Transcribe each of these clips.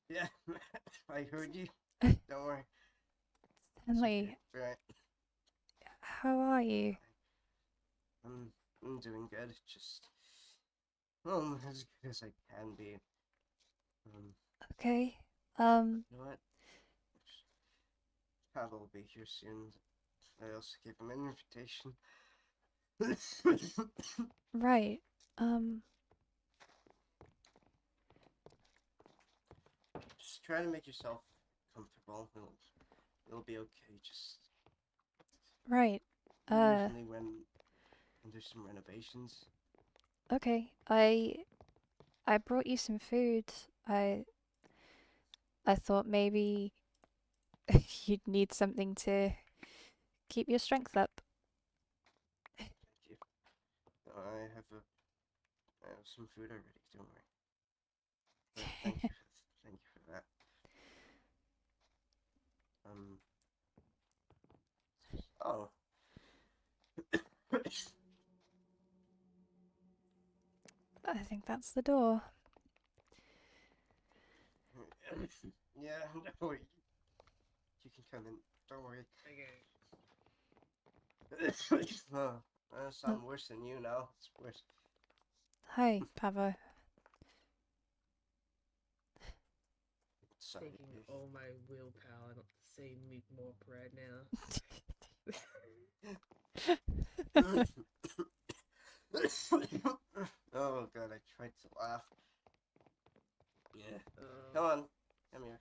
Yeah, I heard you. Don't worry. It's okay. Stanley, It's alright. how are you? I'm doing good. Just well, as good as I can be. Um, Okay. you know what? Pab will be here soon. I also gave him an invitation. Right. Um, Just try to make yourself comfortable. It'll be okay. Just right. Uh, usually when there's some renovations. okay. I brought you some food. I I thought maybe you'd need something to keep your strength up. Thank you. I have some food already. Don't worry. But thank you for that. Um. Oh. I think that's the door. Yeah. Don't worry. You can come in. Don't worry. Okay. Oh, I Oh, sound worse than you now. It's worse. hi, Pavo. Sorry. Taking all my willpower not to say meat morph right now. Oh god, I tried to laugh. Yeah. Come Uh, on. Come here.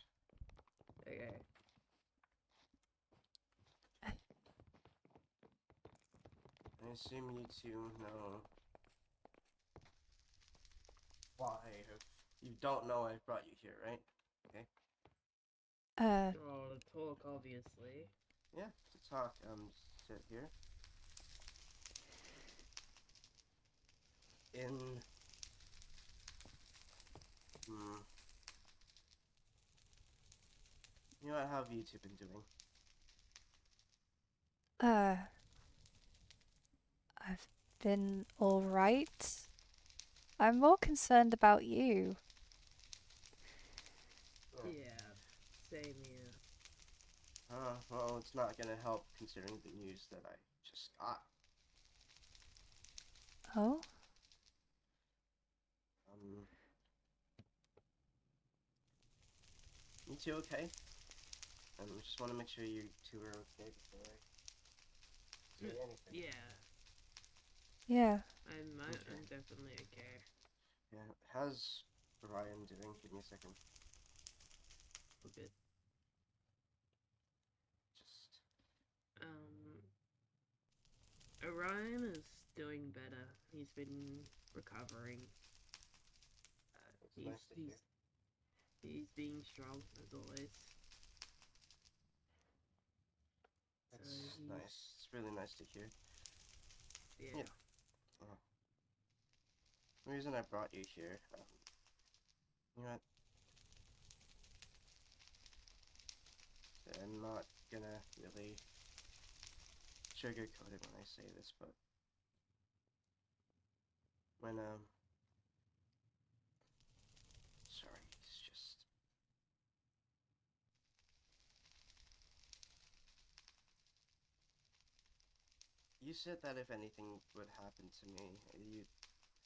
okay. I assume you two know why. If you don't know, I brought you here, right? Okay. Uh, Oh, to talk, obviously. Yeah, to talk. Sit here. In. Hmm. You know what? How have you two been doing? uh, I've been alright. I'm more concerned about you. Oh. Yeah, same here. Well, it's not gonna help considering the news that I just got. Oh? Um, you two okay? Just want to make sure you two are okay before I say anything. Yeah, Yeah. Okay. I'm definitely okay. Yeah. How's Ryan doing? Give me a second. A bit. Just. Um, Orion is doing better. He's been recovering. It's He's nice to hear. he's he's being strong as always. So That's he's nice. It's really nice to hear. yeah. Yeah. Uh, the reason I brought you here, you know what? I'm not gonna really sugarcoat it when I say this, but when sorry, it's just you said that if anything would happen to me, you'd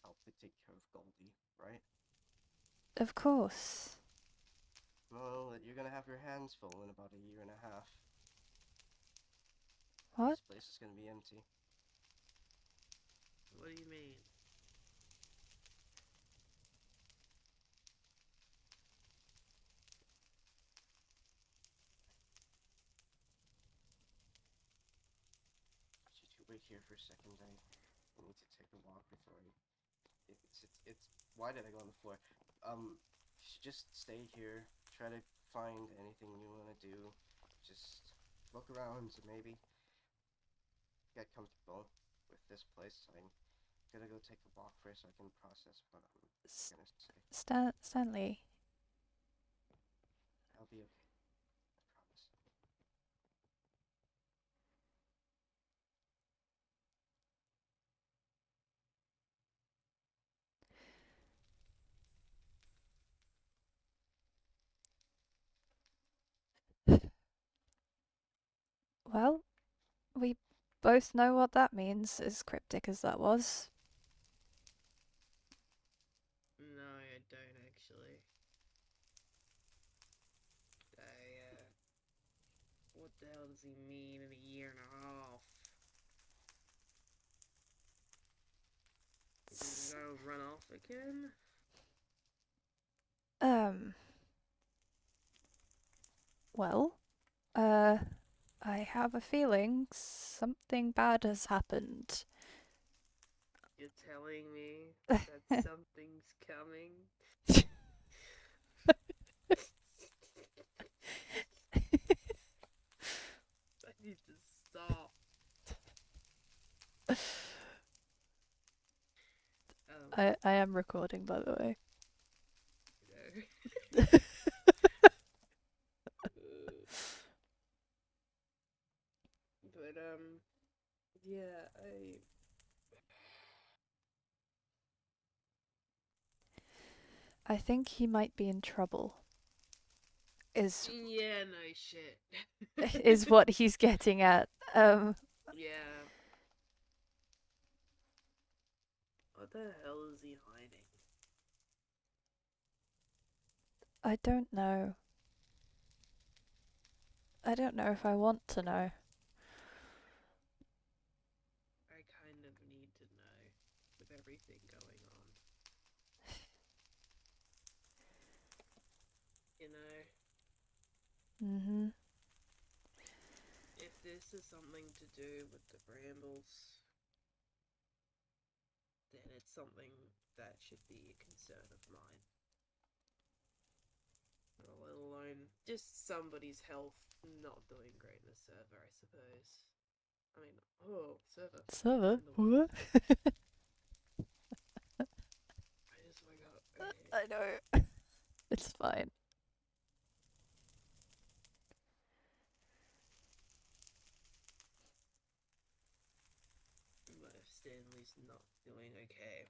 help to take care of Goldie, right? Of course. Well, you're gonna have your hands full in about a year and a half. What? This place is gonna be empty. What do you mean? Could you two wait here for a second? I need to take a walk before I. It's. Why did I go on the floor? You should just stay here. Try to find anything you want to do. Just look around, maybe get comfortable with this place. I'm gonna go take a walk first so I can process what I'm S- gonna say. Stanley. I'll be okay. I promise. Well, we both know what that means, as cryptic as that was. No, I don't actually. What the hell does he mean in a year and a half? Is he gonna run off again? Well, I have a feeling something bad has happened. You're telling me that something's coming? I need to stop. I am recording, by the way. No. But yeah, I think he might be in trouble. Is yeah, no shit. is what he's getting at. Yeah. What the hell is he hiding? I don't know. I don't know if I want to know. I kind of need to know with everything going on. You know, Mm-hmm. if this is something to do with the brambles, then it's something that should be a concern of mine. Let alone just somebody's health not doing great in the server, I suppose. I mean, server. Server? What? What? I just woke up. Okay. I know. It's fine. But if Stanley's not doing okay,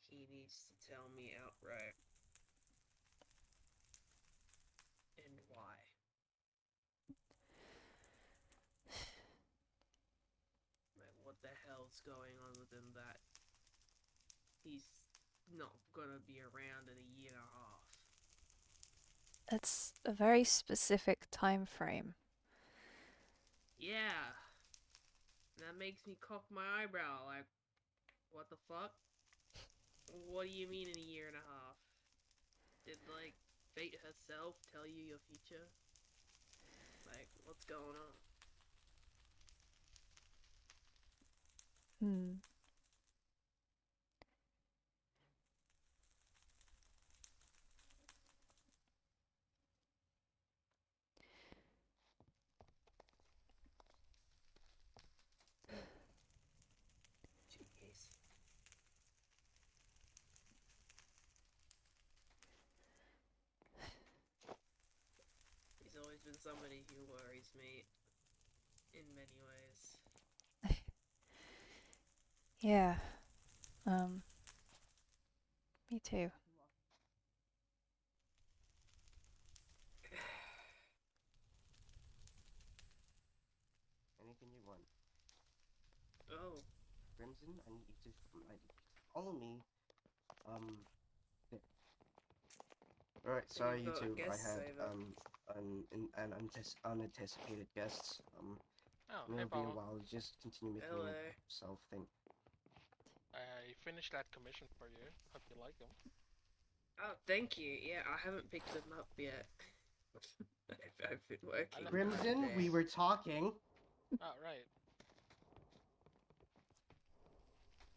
he needs to tell me outright. And why. Like, what the hell's going on with him that he's not gonna be around in a year and a half? It's a very specific time frame. Yeah. That makes me cock my eyebrow, like, what the fuck? What do you mean in a year and a half? Did, like, fate herself tell you your future? Like, what's going on? Hmm. Jeez. He's always been somebody who worries me in many ways. Yeah. Me too. Anything you want. Oh. Crimson, I need you to follow me. There. Alright, sorry you two. I had an unanticipated guests. Oh, hey, It'll be a Paul. while. Just continue making Hello. yourself think. I finished that commission for you. Hope you like them. Oh, thank you. Yeah, I haven't picked them up yet. I've been working. Crimson, we were talking. Oh, right.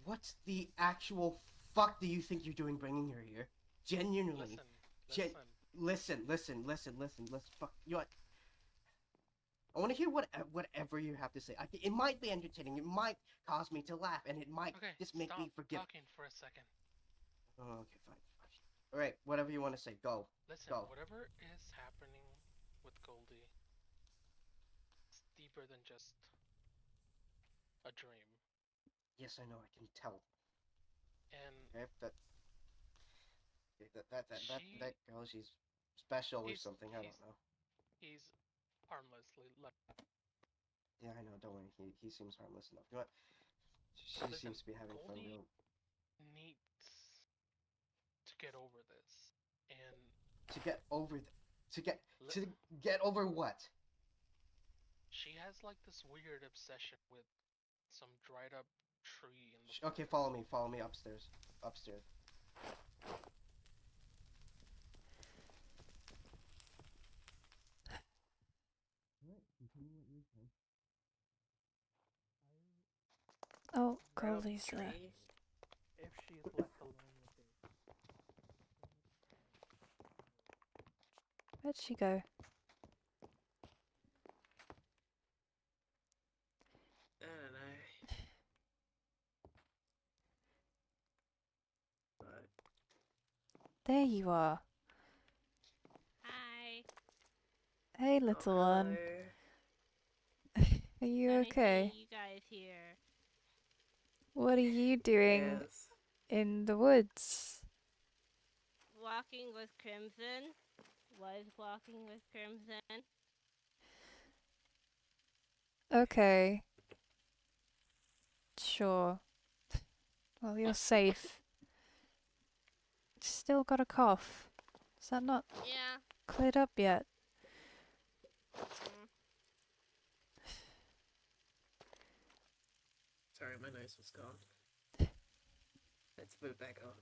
What the actual fuck do you think you're doing bringing her here? Genuinely. Listen. Listen. Fuck you. I want to hear whatever you have to say. It might be entertaining. It might cause me to laugh, and it might just make me forgive. Talking for a second. Oh, okay, fine. All right, whatever you want to say, go. Listen, Go. whatever is happening with Goldie, it's deeper than just a dream. Yes, I know. I can tell. And Okay, that girl, she's special or something. I don't know. He's harmlessly. Yeah, I know. Don't worry. He seems harmless enough. You know what? She Listen, seems to be having fun Goldie real. needs to get over this, and To get over to get li- to get over what? she has like this weird obsession with some dried up tree in the Okay, forest. follow me upstairs. Upstairs. Oh, Right up the Goldie's there. tree. If she is left alone with it, Where'd she go? I don't know. But There you are. Hi. Hey, little one. Are you Funny okay? seeing you guys here. What are you doing Yes. in the woods? Walking with Crimson. Was walking with Crimson. Okay. Sure. Well, you're safe. Still got a cough. Is that not Yeah. cleared up yet? Mm. Sorry, my nose was gone. Let's put it back on.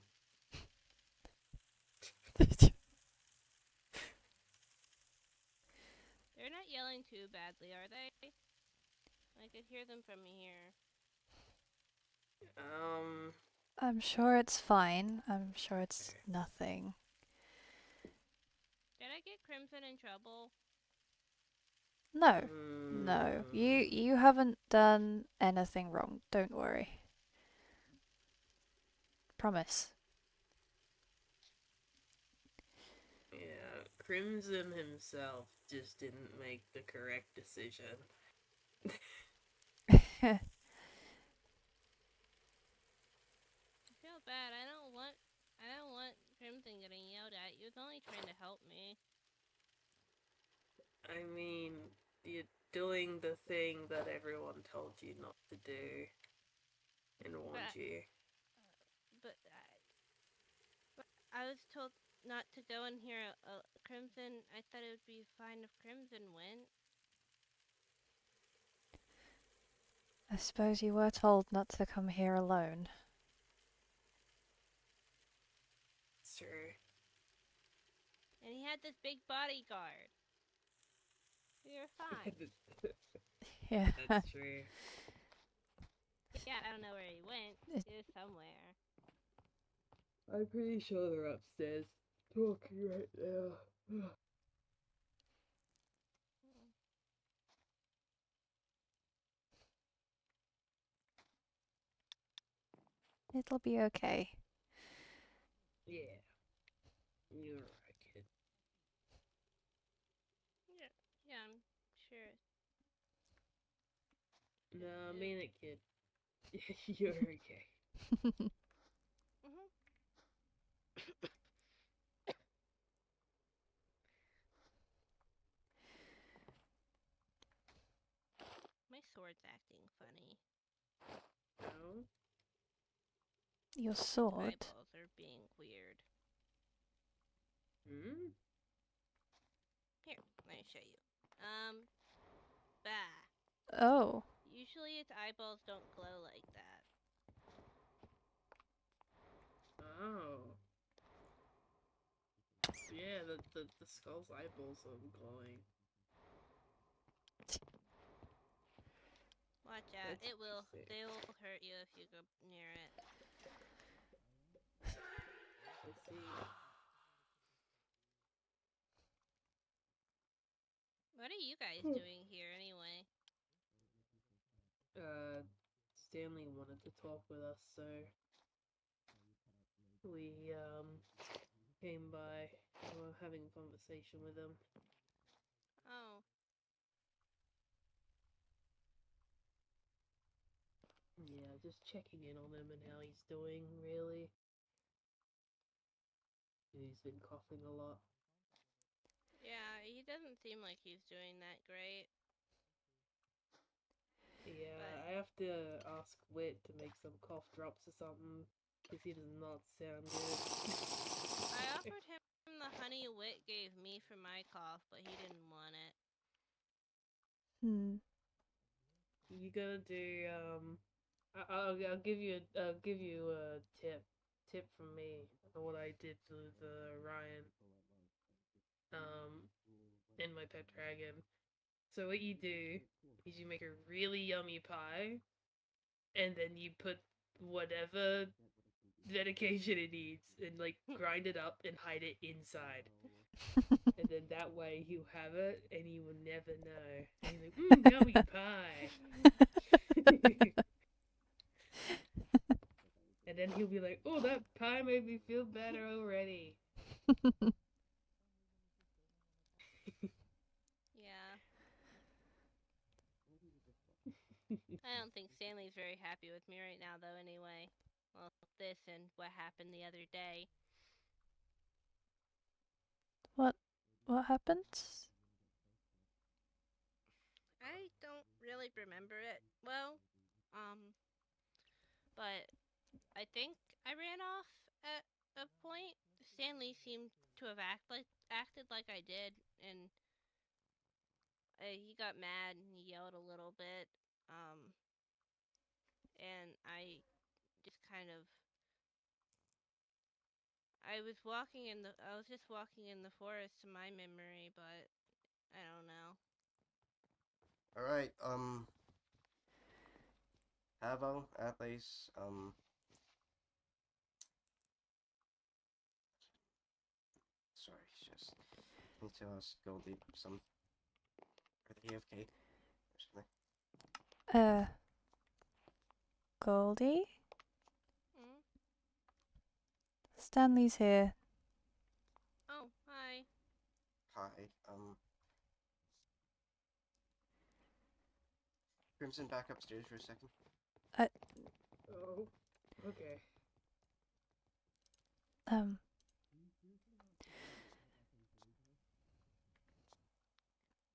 They're not yelling too badly, are they? I could hear them from here. I'm sure it's fine. I'm sure it's nothing. Did I get Crimson in trouble? No. No. You haven't done anything wrong. Don't worry. Promise. Yeah, Crimson himself just didn't make the correct decision. I feel bad. I don't want Crimson getting yelled at. He was only trying to help me. I mean, you're doing the thing that everyone told you not to do and warned you. But I was told not to go in here. Crimson. I thought it would be fine if Crimson went. I suppose you were told not to come here alone. It's true. And he had this big bodyguard. We were fine. Yeah. That's true. Yeah, I don't know where he went. He was somewhere. I'm pretty sure they're upstairs talking right now. It'll be okay. Yeah. You're right, kid. Yeah, I'm sure. No, I mean it, kid. You're okay. Mhm. My sword's acting funny. No? Your Its sword? eyeballs are being weird. Hmm? Here, let me show you. Bah. Oh. Usually its eyeballs don't glow like that. Oh. Yeah, the skull's eyeballs are glowing. Watch out. That's It will. sick. They will hurt you if you go near it. I see. What are you guys doing here anyway? Stanley wanted to talk with us, so we came by. We were having a conversation with him. Oh. Yeah, just checking in on him and how he's doing, really. He's been coughing a lot. Yeah, he doesn't seem like he's doing that great. Yeah, But I have to ask Wit to make some cough drops or something, because he does not sound good. I offered him the honey Wit gave me for my cough, but he didn't want it. You gotta do, I'll give you a tip from me on what I did to the Ryan, in my pet dragon. So what you do is you make a really yummy pie, and then you put whatever medication it needs, and like grind it up and hide it inside. And then that way he'll have it, and he will never know. And he's like, yummy pie. And then he'll be like, oh, that pie made me feel better already. Yeah. I don't think Stanley's very happy with me right now, though, anyway. Well, this and what happened the other day. What happened? I don't really remember it well, but I think I ran off at a point. Stanley seemed to have acted like I did, and he got mad and he yelled a little bit. And I just kind of I was just walking in the forest to my memory, but I don't know. Alright, Havo, Atlas, sorry, just need to ask Goldie some. Are they AFK? Or something? Goldie? Mm? Stanley's here. Oh, hi. Hi, Crimson, back upstairs for a second. Oh, okay.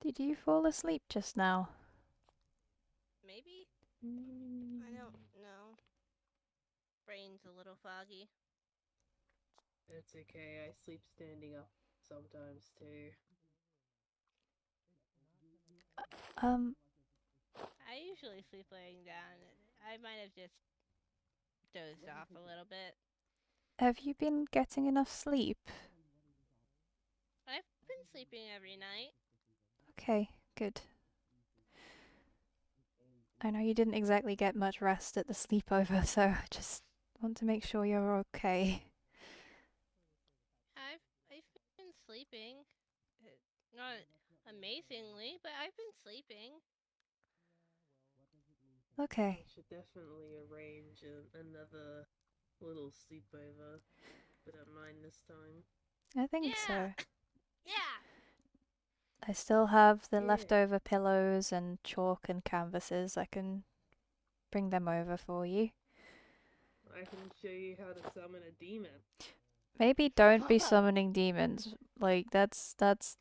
Did you fall asleep just now? Maybe? I don't know. Brain's a little foggy. It's okay, I sleep standing up sometimes too. I usually sleep laying down. I might have just dozed off a little bit. Have you been getting enough sleep? I've been sleeping every night. Okay, good. I know you didn't exactly get much rest at the sleepover, so I just want to make sure you're okay. I've been sleeping. Not amazingly, but I've been sleeping. Okay. I should definitely arrange another little sleepover, but at mine this time. I think Yeah. so. Yeah. I still have the Yeah. leftover pillows and chalk and canvases. I can bring them over for you. I can show you how to summon a demon. Maybe don't be summoning demons. Like that's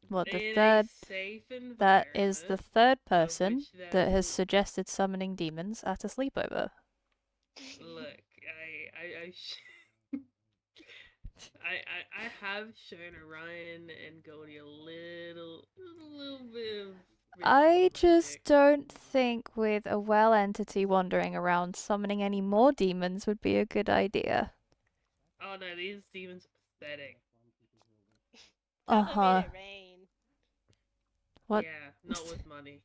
what the In third. a safe That is the environment, third of person which that there's has suggested summoning demons at a sleepover. Look, I have shown Orion and Goldie a little bit of I ritual just magic. don't think with a well entity wandering around summoning any more demons would be a good idea. Oh no, these demons are pathetic. Papa made it rain. What? Yeah, not with money.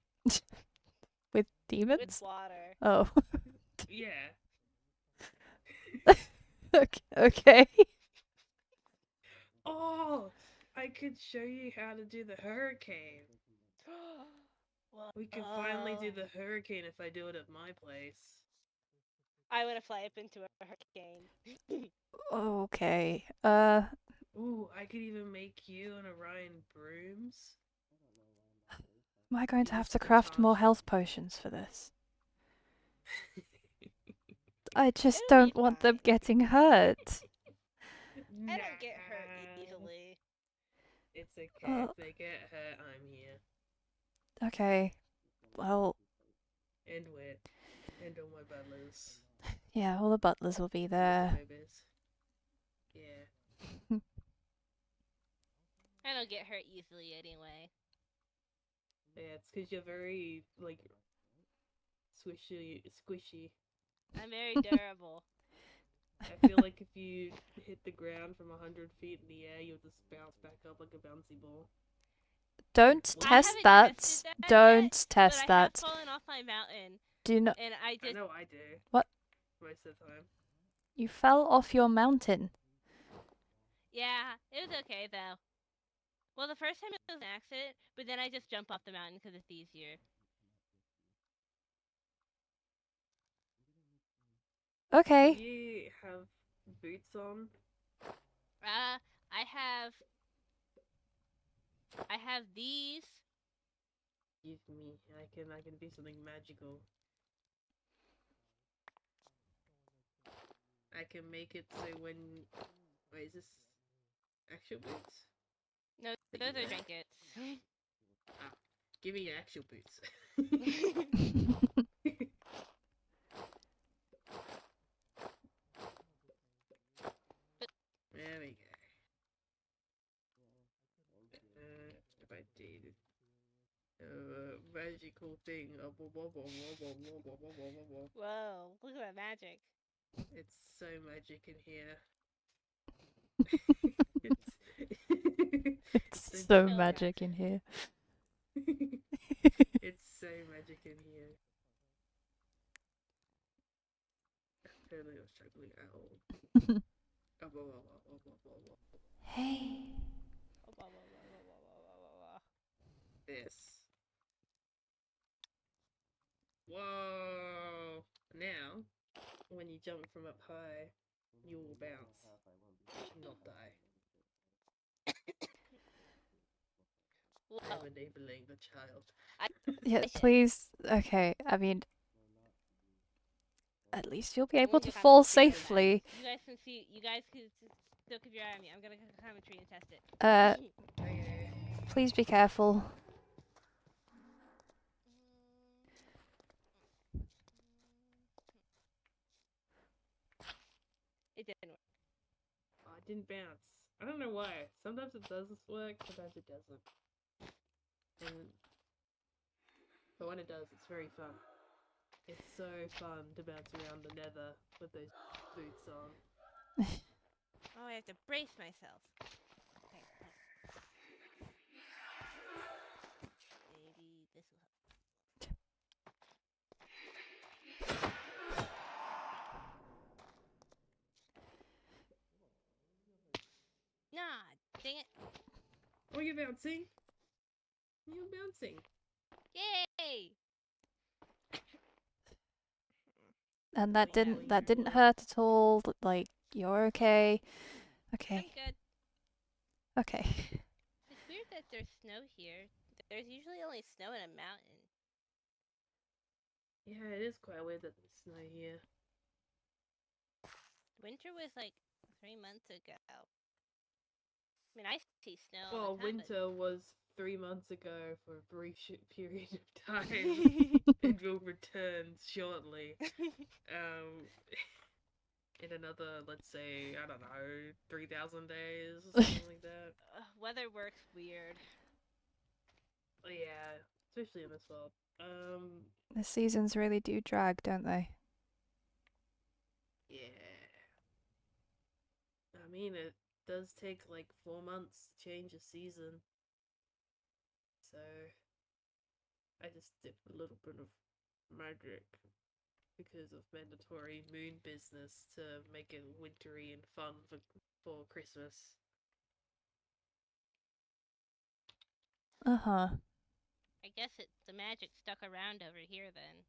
With demons? With water. Oh. Yeah. Okay. Oh, I could show you how to do the hurricane. We can finally do the hurricane if I do it at my place. I want to fly up into a hurricane. Okay. Ooh, I could even make you and Orion brooms. Am I going to You have just to craft more attach- health potions for this? I just It'll be don't want them fine. getting hurt. I don't get hurt easily. It's okay. Oh. If they get hurt, I'm here. Okay. Well, And wet. And all my butlers. yeah, all the butlers will be And the there. babies. Yeah. I don't get hurt easily anyway. Yeah, it's because you're very, like, squishy. I'm very durable. I feel like if you hit the ground from 100 feet in the air, you'll just bounce back up like a bouncy ball. Don't I test haven't that. tested that Don't yet, test but I have that. fallen off my mountain, Do not. and I I just know I do. What? Most of the time. You fell off your mountain. yeah, it was okay though. Well, the first time it was an accident, but then I just jump off the mountain because it's easier. Okay. Do you have boots on? I have these. Give me. I can do something magical. I can make it so when. Wait, is this actual boots? No, That those you are wear? trinkets. Give me your actual boots. There we go. If I did magical thing. Whoa, look at that magic. It's so magic in here. It's so chill magic in here. It's so magic in here. Apparently I'm struggling at all. Hey. This. Whoa! Now, when you jump from up high, you will bounce, not die. Whoa. I'm enabling the child. Yeah, Listen. please. Okay, I mean, at least you'll be I'm able gonna to go climb a fall tree and test. safely. You guys can see. You guys can still keep your eye on me. I'm gonna go climb a tree and test it. Okay. Please be careful. It didn't work. Oh, it didn't bounce. I don't know why. Sometimes it does work, sometimes it doesn't. But when it does, it's very fun. It's so fun to bounce around the nether with those boots on. Oh, I have to brace myself. Okay. Maybe this will help. Nah, dang it. Oh, you're bouncing? You're bouncing. Yay! And that that didn't hurt at all. Like, you're okay. I'm Okay. good. Okay. It's weird that there's snow here. There's usually only snow in a mountain. Yeah, it is quite weird that there's snow here. Winter was like 3 months ago. I mean, I see snow Well, all the time, winter was 3 months ago for a brief period of time. but... It will return shortly. In another, let's say, I don't know, 3,000 days or something like that. Weather works weird. Yeah, especially in this world. The seasons really do drag, don't they? Yeah. I mean, it does take like 4 months to change a season. So, I just did a little bit of magic because of mandatory moon business to make it wintry and fun for Christmas. Uh-huh. I guess the magic stuck around over here then.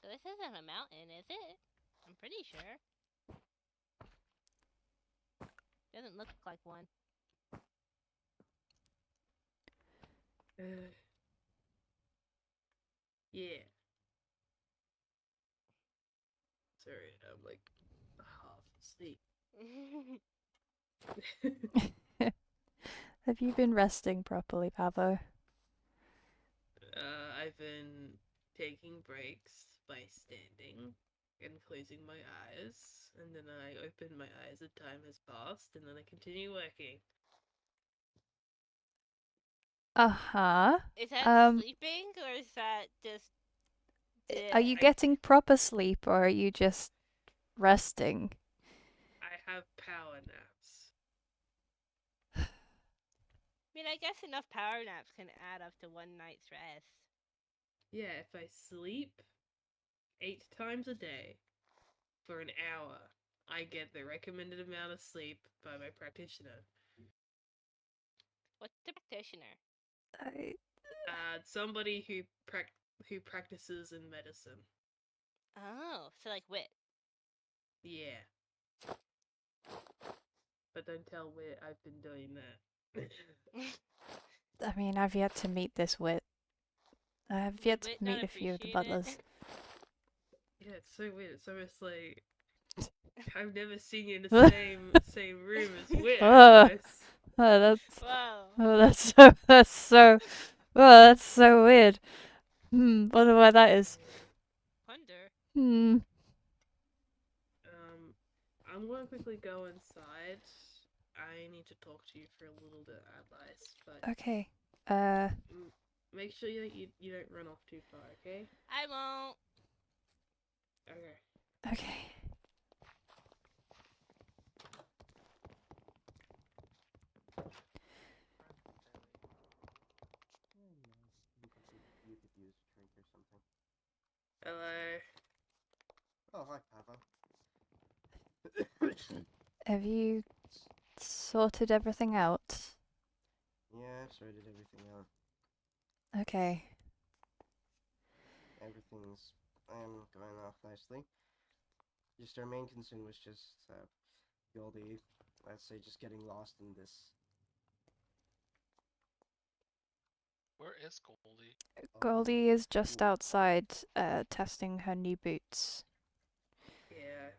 So this isn't a mountain, is it? I'm pretty sure. Doesn't look like one. Yeah. Sorry, I'm like half asleep. Have you been resting properly, Pavo? I've been taking breaks by standing and closing my eyes, and then I open my eyes as time has passed, and then I continue working. Uh-huh. Is that Um, sleeping or is that just? Are you I- getting proper sleep or are you just resting? I have power naps. I mean, I guess enough power naps can add up to one night's rest. Yeah, if I sleep 8 times a day for an hour, I get the recommended amount of sleep by my practitioner. What's the practitioner? I, Somebody who practices in medicine. Oh, so like wit. Yeah. But don't tell where I've been doing that. I mean, I've yet to meet this wit. I have Did yet to wit not meet a few of the appreciate it? butlers. Yeah, it's so weird. It's almost like I've never seen you in the same room as Wit. Ah. Anyways. Oh, Wow. that's so weird. Wonder why that is. Wonder. I'm going to quickly go inside. I need to talk to you for a little bit, Advice, but Okay. make sure you don't run off too far, okay? I won't. Okay. Okay. You could use a drink or something. Hello. Oh, hi, Pavo. Have you sorted everything out? Yeah, I've sorted everything out. Okay. Everything's going off nicely. Just our main concern was just Goldie, let's say, just getting lost in this. Where is Goldie? Goldie is just outside, testing her new boots. Yeah.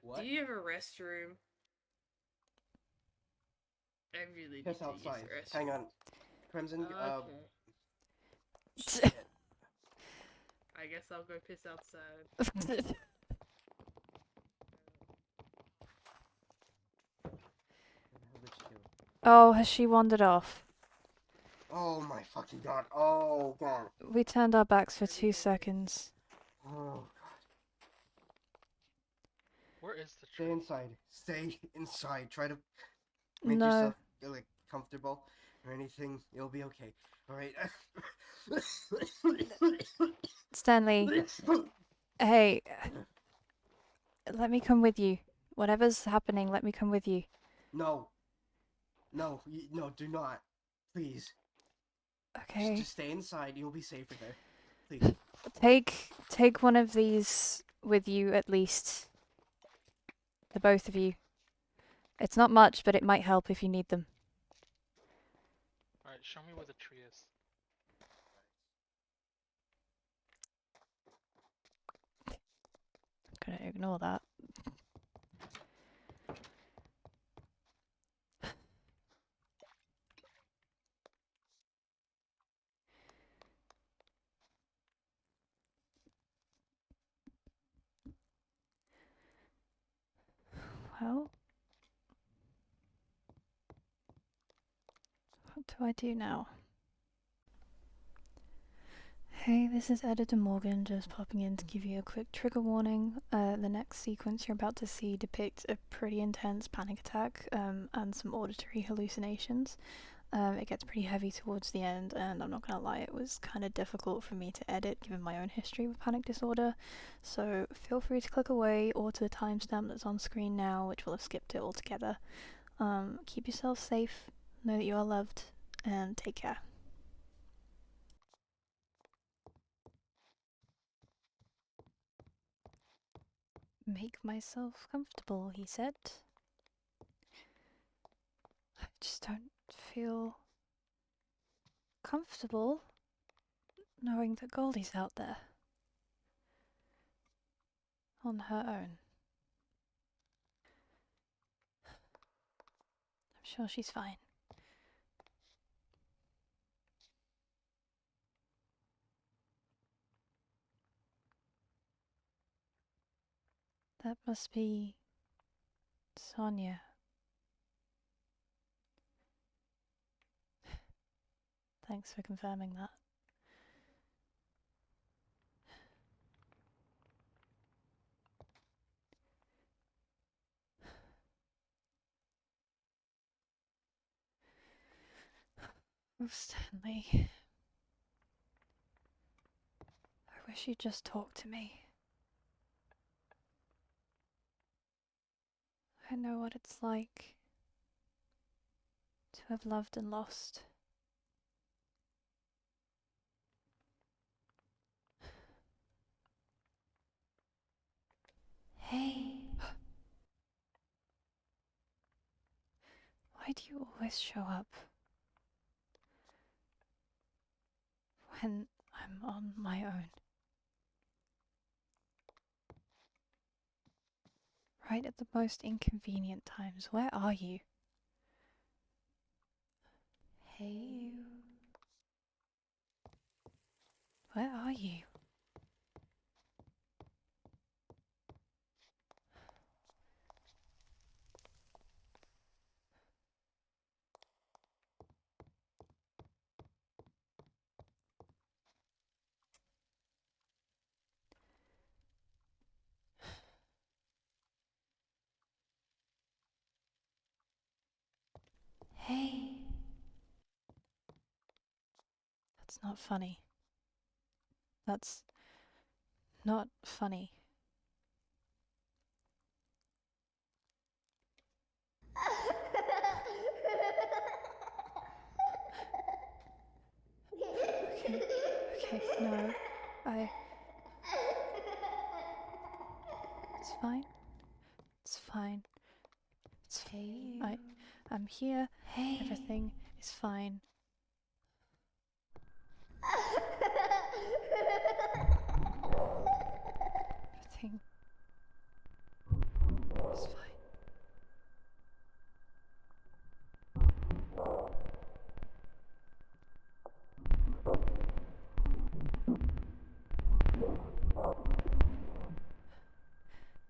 What? Do you have a restroom? I really need Piss to use outside. the restroom. Hang on. Crimson, Okay. shit. I guess I'll go piss outside. What the hell did she do? Oh, has she wandered off? Oh my fucking god. Oh god. We turned our backs for 2 seconds. Oh god. Where is the Stay tree? inside. Stay inside. Try to make No. yourself like comfortable or anything. You'll be okay. All right. Stanley, hey, let me come with you. Whatever's happening, let me come with you. No. No. No. Do not. Please. Okay. Just stay inside. You'll be safer there. Please. Take one of these with you at least. The both of you. It's not much, but it might help if you need them. Alright, show me where the tree is. I'm gonna ignore that. Well, what do I do now? Hey, this is Editor Morgan, just popping in to give you a quick trigger warning. The next sequence you're about to see depicts a pretty intense panic attack and some auditory hallucinations. It gets pretty heavy towards the end, and I'm not gonna lie, it was kind of difficult for me to edit given my own history with panic disorder. So feel free to click away or to the timestamp that's on screen now, which will have skipped it altogether. Keep yourself safe, know that you are loved, and take care. Make myself comfortable, he said. I just don't feel comfortable knowing that Goldie's out there. On her own. I'm sure she's fine. That must be Sonia. Thanks for confirming that. Oh, Stanley. I wish you'd just talk to me. I know what it's like to have loved and lost. Hey. Why do you always show up when I'm on my own? Right at the most inconvenient times. Where are you? Hey, you. Where are you? Hey. That's not funny. That's not funny. Okay, no. It's fine. It's fine. It's fine. I'm here. Hey. Everything is fine. Everything is fine.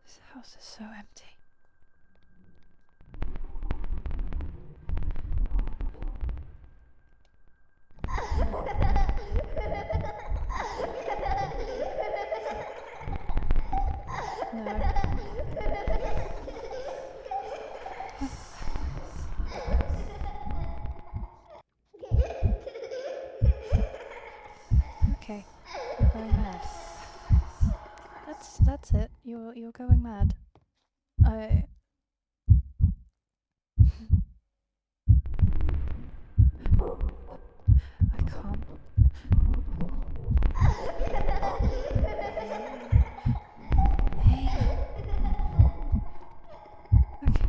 This house is so empty. No. Okay, you're going mad. That's it. You're going mad. I can't. Hey. Okay.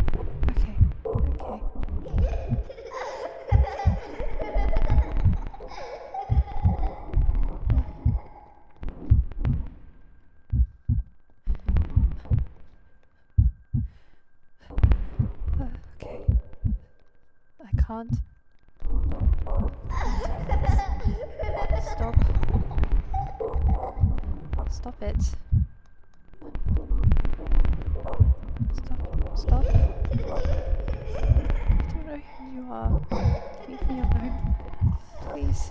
Okay. I can't. Stop. Stop it. Stop. I don't know who you are. Leave me alone. Please.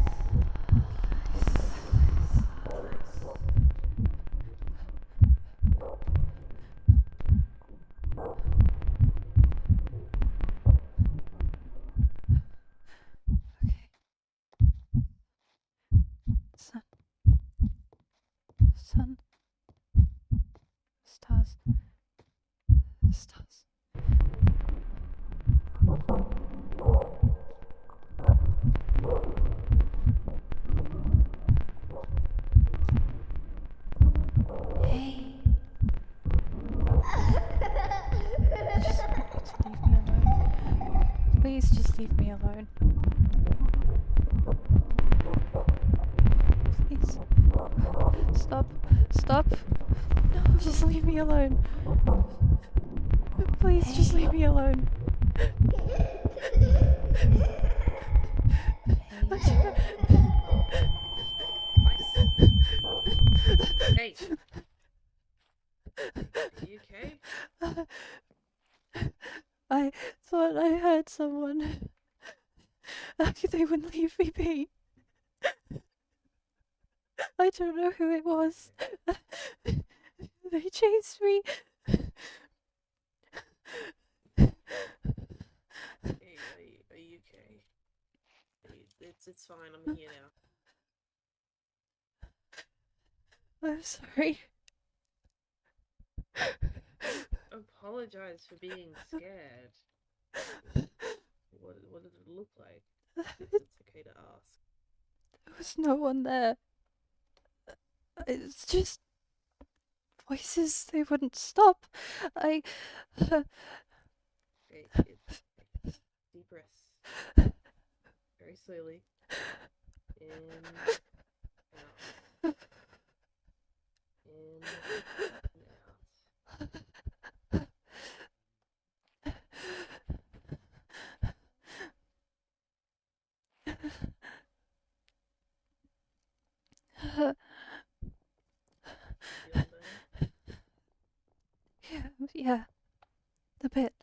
Sun. Stars. Hey. Just leave me alone. Please just leave me alone. Please. Stop. No, just leave me alone. Please, just leave me alone. Hey. Are you okay? I thought I heard someone. They wouldn't leave me be. I don't know who it was. They chased me. Hey, are you okay? It's fine. I'm here now. I'm sorry. Apologize for being scared. What did it look like? If it's okay to ask. There was no one there. It's just voices. They wouldn't stop. I. Okay, deep breaths. Very slowly. In, out. In, and out. Feel better? Yeah, a bit.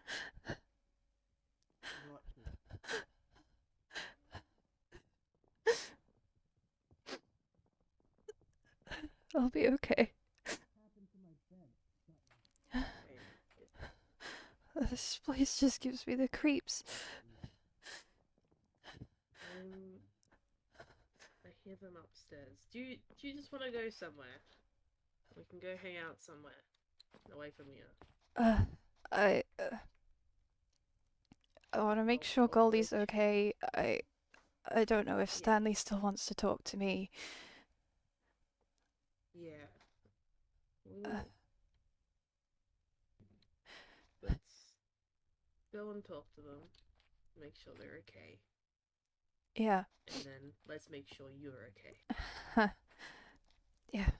What? I'll be okay. This place just gives me the creeps. I hear them upstairs. Do you just want to go somewhere? We can go hang out somewhere, away from you. I want to make sure Goldie's okay. I don't know if Stanley still wants to talk to me. Yeah. Let's go and talk to them. Make sure they're okay. Yeah. And then let's make sure you're okay. Yeah.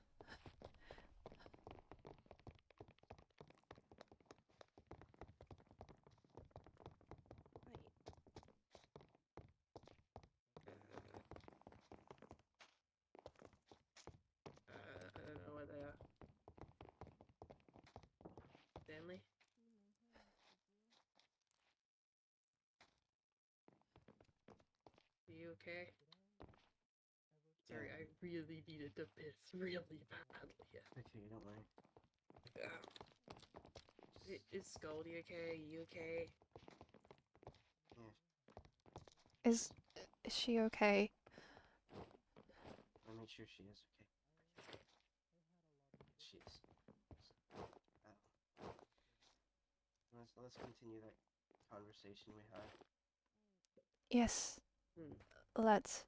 I don't know where they are. Stanley? Are you okay? Sorry, I really needed to piss really badly. Okay, don't worry. Is Goldie okay? Are you okay? Yeah, Is she okay? I made sure she is okay. She is. Let's continue that conversation we had. Yes. Let's.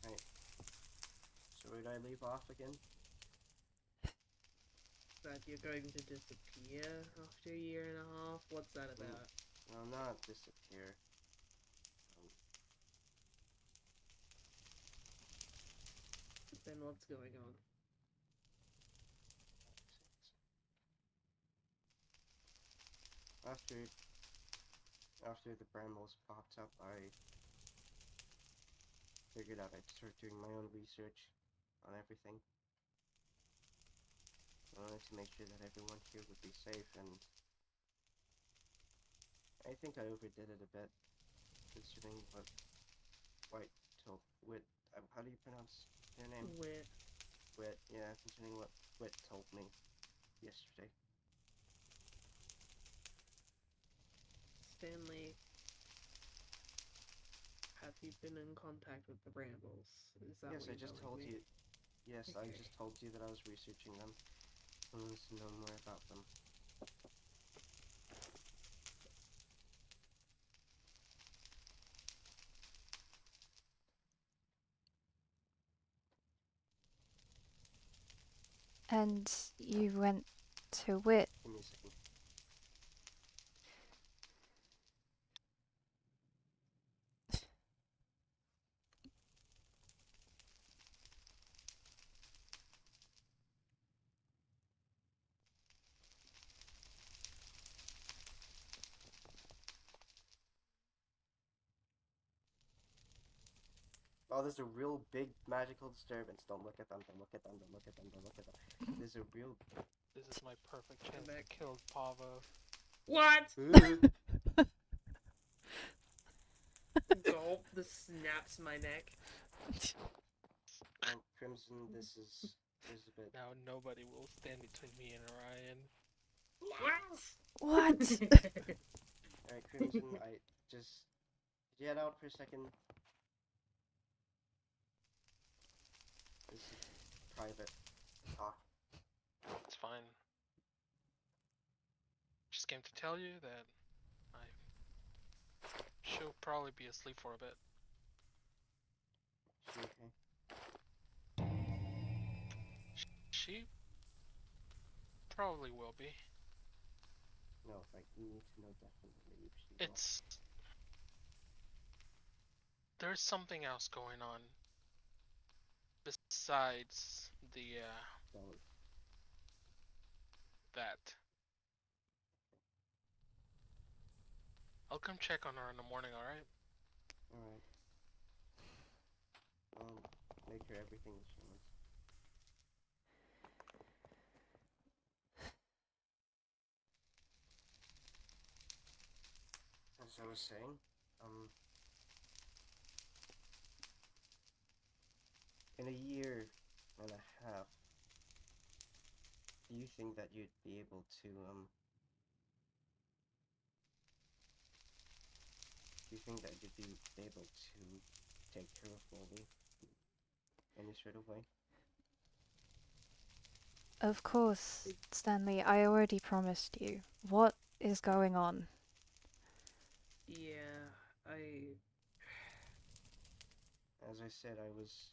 Right. So would I leave off again? That you're going to disappear after a year and a half? What's that about? No, not disappear. Then what's going on? After the brambles popped up, I figured out I'd start doing my own research on everything. I wanted to make sure that everyone here would be safe, and I think I overdid it a bit, considering what how do you pronounce your name? Wit, yeah, considering what Wit told me yesterday. Stanley, have you been in contact with the Brambles? Is that Yes, what I just told you. Yes, Okay. I just told you that I was researching them. I wanted to know more about them. And you went To wit, Give me a second. Oh, there's a real big magical disturbance. Don't look at them, don't look at them, don't look at them, don't look at them. There's a real... This is my perfect chance back. to kill Pavo. What? Ooh. Gulp. This snaps my neck. Crimson, this is a bit... Now nobody will stand between me and Orion. What? what? Alright, Crimson, I just... Get out for a second. This is private talk. It's fine. Just came to tell you that I should probably be asleep for a bit. She okay? She probably will be. No, like, you need to know definitely if she will. It's... There's something else going on. Besides the, Don't. that. I'll come check on her in the morning, alright? Alright. Make her everything that she wants. As I was saying, in a year and a half, do you think that you'd be able to, do you think that you'd be able to take care of Goldie in any sort of way? Of course, Stanley, I already promised you. What is going on? Yeah, As I said, I was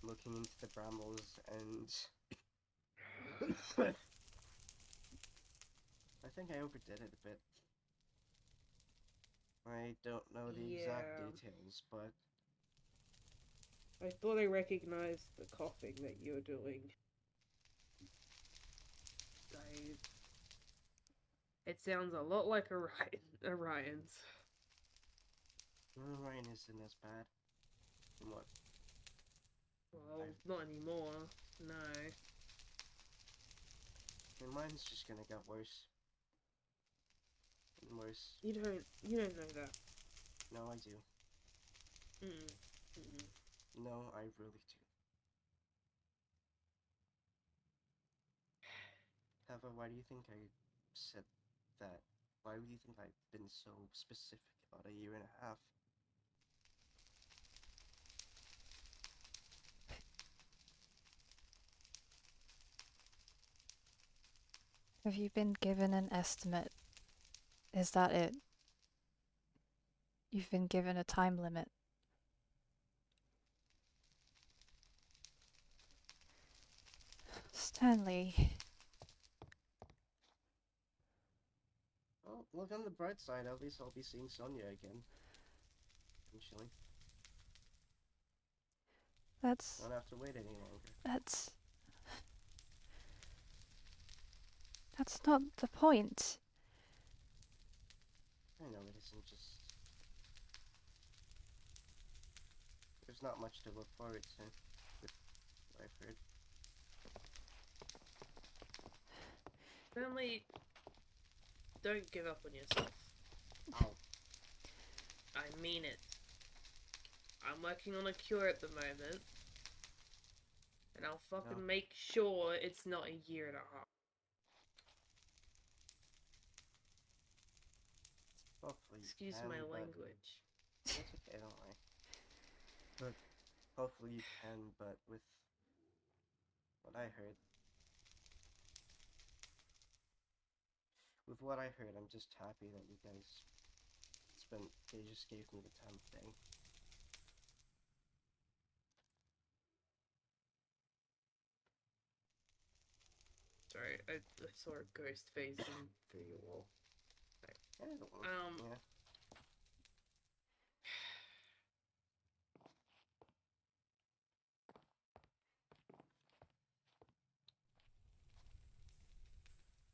looking into the brambles and I think I overdid it a bit. I don't know the exact Yeah. details, but I thought I recognized the coughing that you're doing. It sounds a lot like Orion's. Ryan isn't as bad. What? Well, not anymore. No. And mine's just gonna get worse. And worse. You don't know that. No, I do. No, I really do. Tava, why do you think I said that? Why do you think I've been so specific about a year and a half? Have you been given an estimate? Is that it? You've been given a time limit. Stanley. Well, look on the bright side, at least I'll be seeing Sonia again. Eventually. That's Don't have to wait any longer. That's not the point. I know it isn't just... There's not much to look forward to, with what I've heard. Stanley, don't give up on yourself. Ow. I mean it. I'm working on a cure at the moment. And I'll fucking make sure it's not a year and a half. Hopefully Excuse you can, my but language. It's okay, don't worry. But hopefully you can, but with what I heard... With what I heard, I'm just happy that you guys they just gave me the time of day. Sorry, I saw a ghost facing through your wall. Yeah, I don't know. Yeah.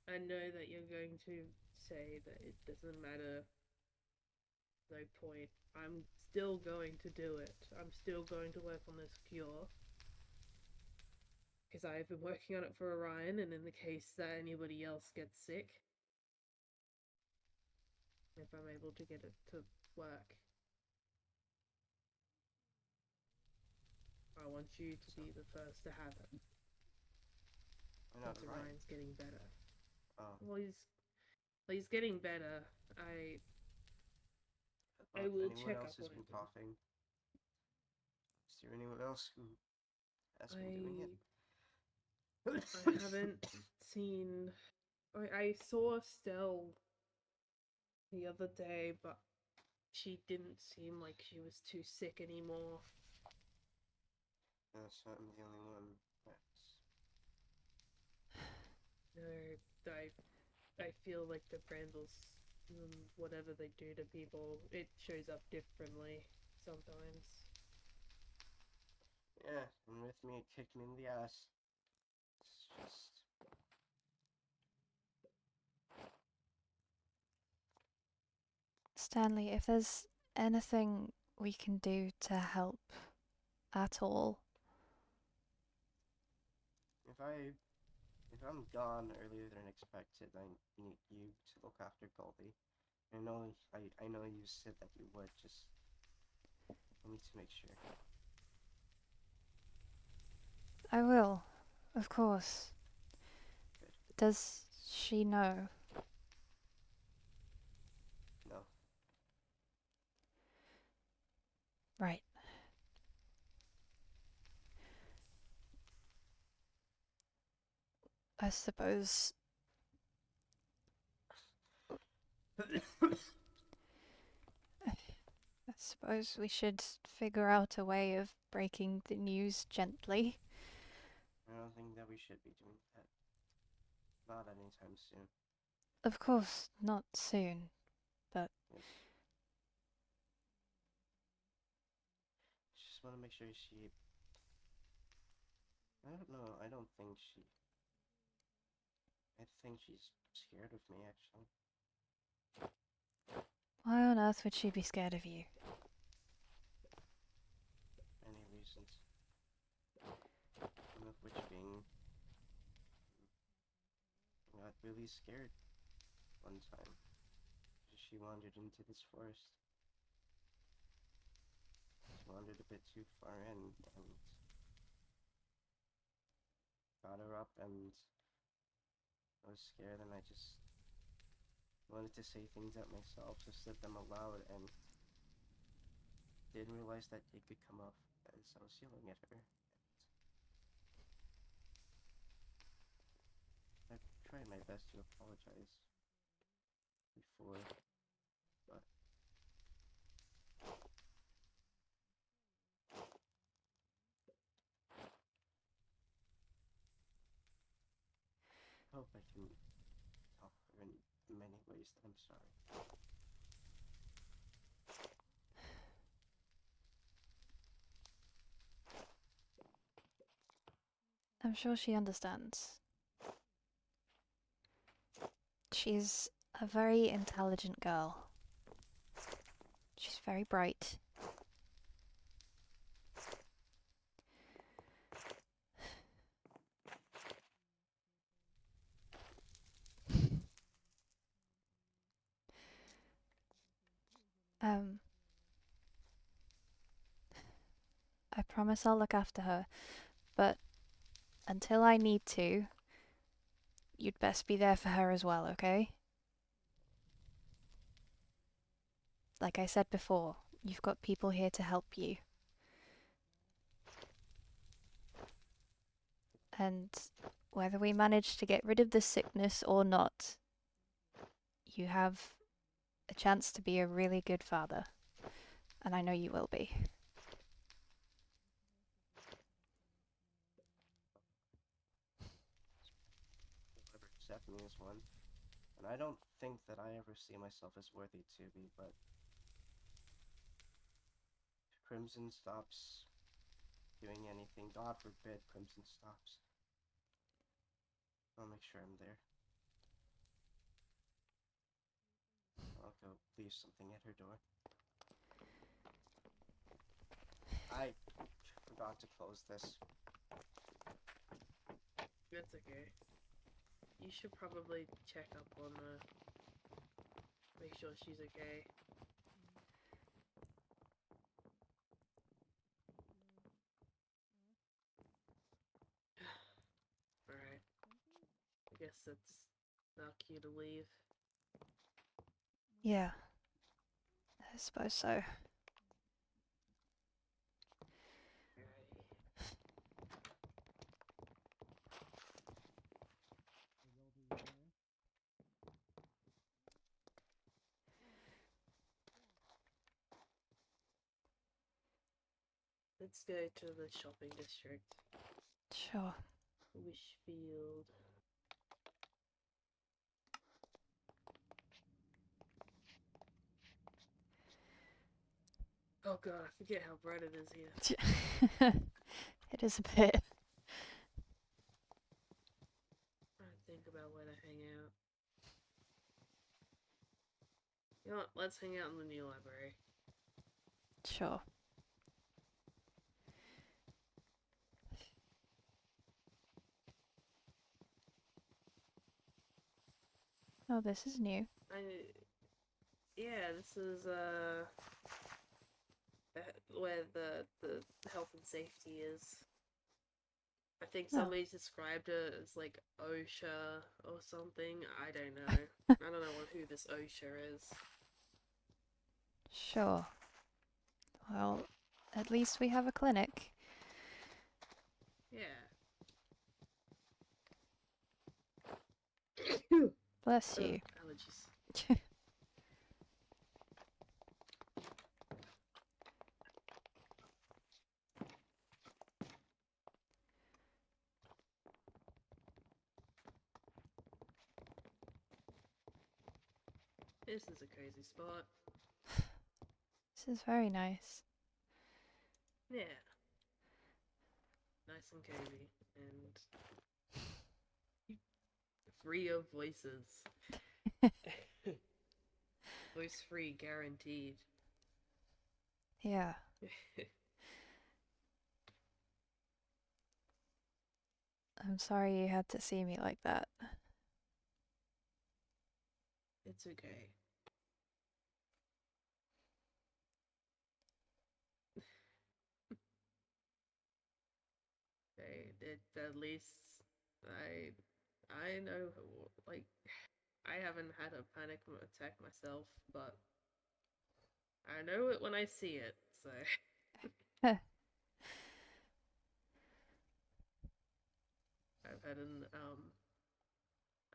I know that you're going to say that it doesn't matter. No point. I'm still going to do it. I'm still going to work on this cure. Because I've been working on it for Orion, and in the case that anybody else gets sick, if I'm able to get it to work, I want you to be the first to have it. Why not Once Ryan? Orion's getting better. Oh. Well, he's getting better. I But will anyone check else up who's on been him. coughing? Is there anyone else who has been doing it? I haven't seen. I saw Stell the other day, but she didn't seem like she was too sick anymore. So I'm the only one. No, I feel like the Brandles, whatever they do to people, it shows up differently sometimes. Yeah, and with me, it kicked me in the ass. It's just. Stanley, if there's anything we can do to help at all, If I'm gone earlier than expected, I need you to look after Goldie. I know you said that you would. Just I need to make sure. I will, of course. Good. Does she know? No. Right. I suppose we should figure out a way of breaking the news gently. I don't think that we should be doing that. Not anytime soon. Of course, not soon, but Yes. Just want to make sure she. I don't know. I don't think she. I think she's scared of me, actually. why on earth would she be scared of you? Many reasons. One of which being. I got really scared one time. She wandered into this forest. She wandered a bit too far in and got her up, and I was scared, and I just wanted to say things at myself, just said them aloud, and didn't realize that it could come off as I was yelling at her. I tried my best to apologize before, but I hope I can tell her in many ways that I'm sorry. I'm sure she understands. She's a very intelligent girl. She's very bright. I promise I'll look after her, but until I need to, you'd best be there for her as well, okay? Like I said before, you've got people here to help you. And whether we manage to get rid of the sickness or not, you have a chance to be a really good father. And I know you will be. Whatever me as one. And I don't think that I ever see myself as worthy to be, but if Crimson stops doing anything, God forbid Crimson stops, I'll make sure I'm there. I'll go leave something at her door. I forgot to close this. That's okay. You should probably check up on her. Make sure she's okay. Alright. I guess it's our cue to leave. Yeah. I suppose so. Let's go to the shopping district. Sure. Wishfield. Oh god, I forget how bright it is here. It is a bit. Trying to think about where to hang out. You know what? Let's hang out in the new library. Sure. Oh, this is new. Yeah, this is where the health and safety is. I think Oh. somebody's described it as like OSHA or something. I don't know. I don't know who this OSHA is. Sure. Well, at least we have a clinic. Yeah. Bless you. Allergies. This is a crazy spot. This is very nice. Yeah. Nice and cozy. And free of voices. Voice free, guaranteed. Yeah. I'm sorry you had to see me like that. It's okay. At least I know, like, I haven't had a panic attack myself, but I know it when I see it, so.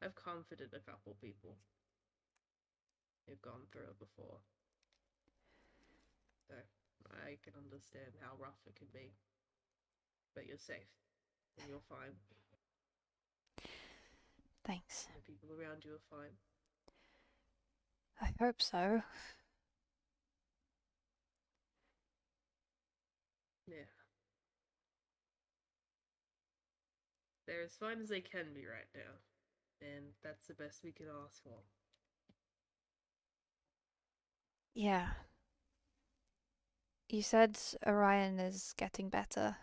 I've comforted a couple people who've gone through it before. So, I can understand how rough it can be. But you're safe, and you're fine. Thanks. And the people around you are fine. I hope so. Yeah. They're as fine as they can be right now. And that's the best we can ask for. Yeah. You said Orion is getting better.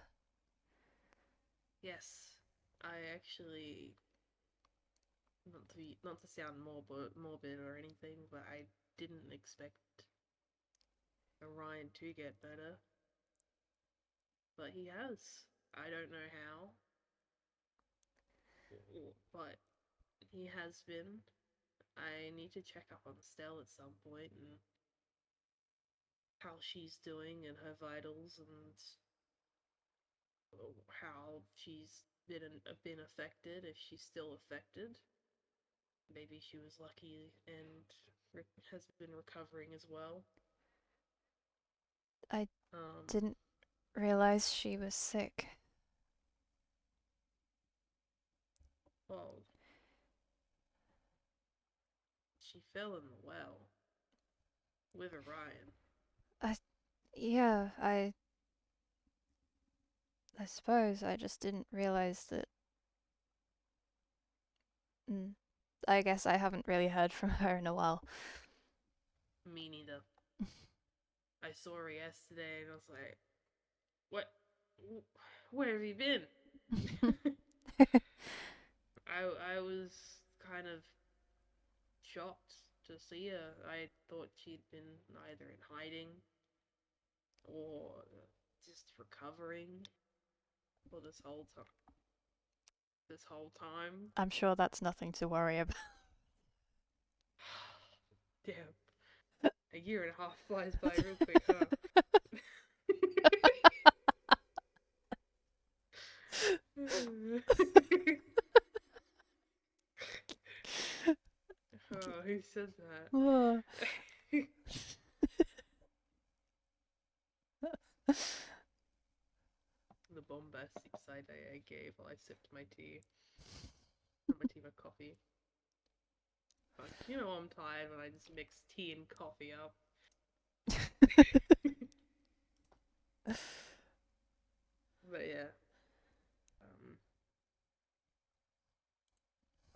Yes. I actually, not to sound morbid or anything, but I didn't expect Orion to get better. But he has. I don't know how. But he has been. I need to check up on Stell at some point and how she's doing and her vitals and how she's been affected, if she's still affected. Maybe she was lucky and has been recovering as well. I didn't realize she was sick. Well, She fell in the well with Orion. Yeah, I suppose I just didn't realize that. I guess I haven't really heard from her in a while. Me neither. I saw her yesterday and I was like, what? Where have you been? I was kind of shocked to see her. I thought she'd been either in hiding or just recovering for this whole time. This whole time. I'm sure that's nothing to worry about. Damn. A year and a half flies by real quick, huh? Oh, who said that? Oh. The bombastic side eye I gave while I sipped my tea. Not my tea, my coffee. Fuck, you know I'm tired when I just mix tea and coffee up. But yeah.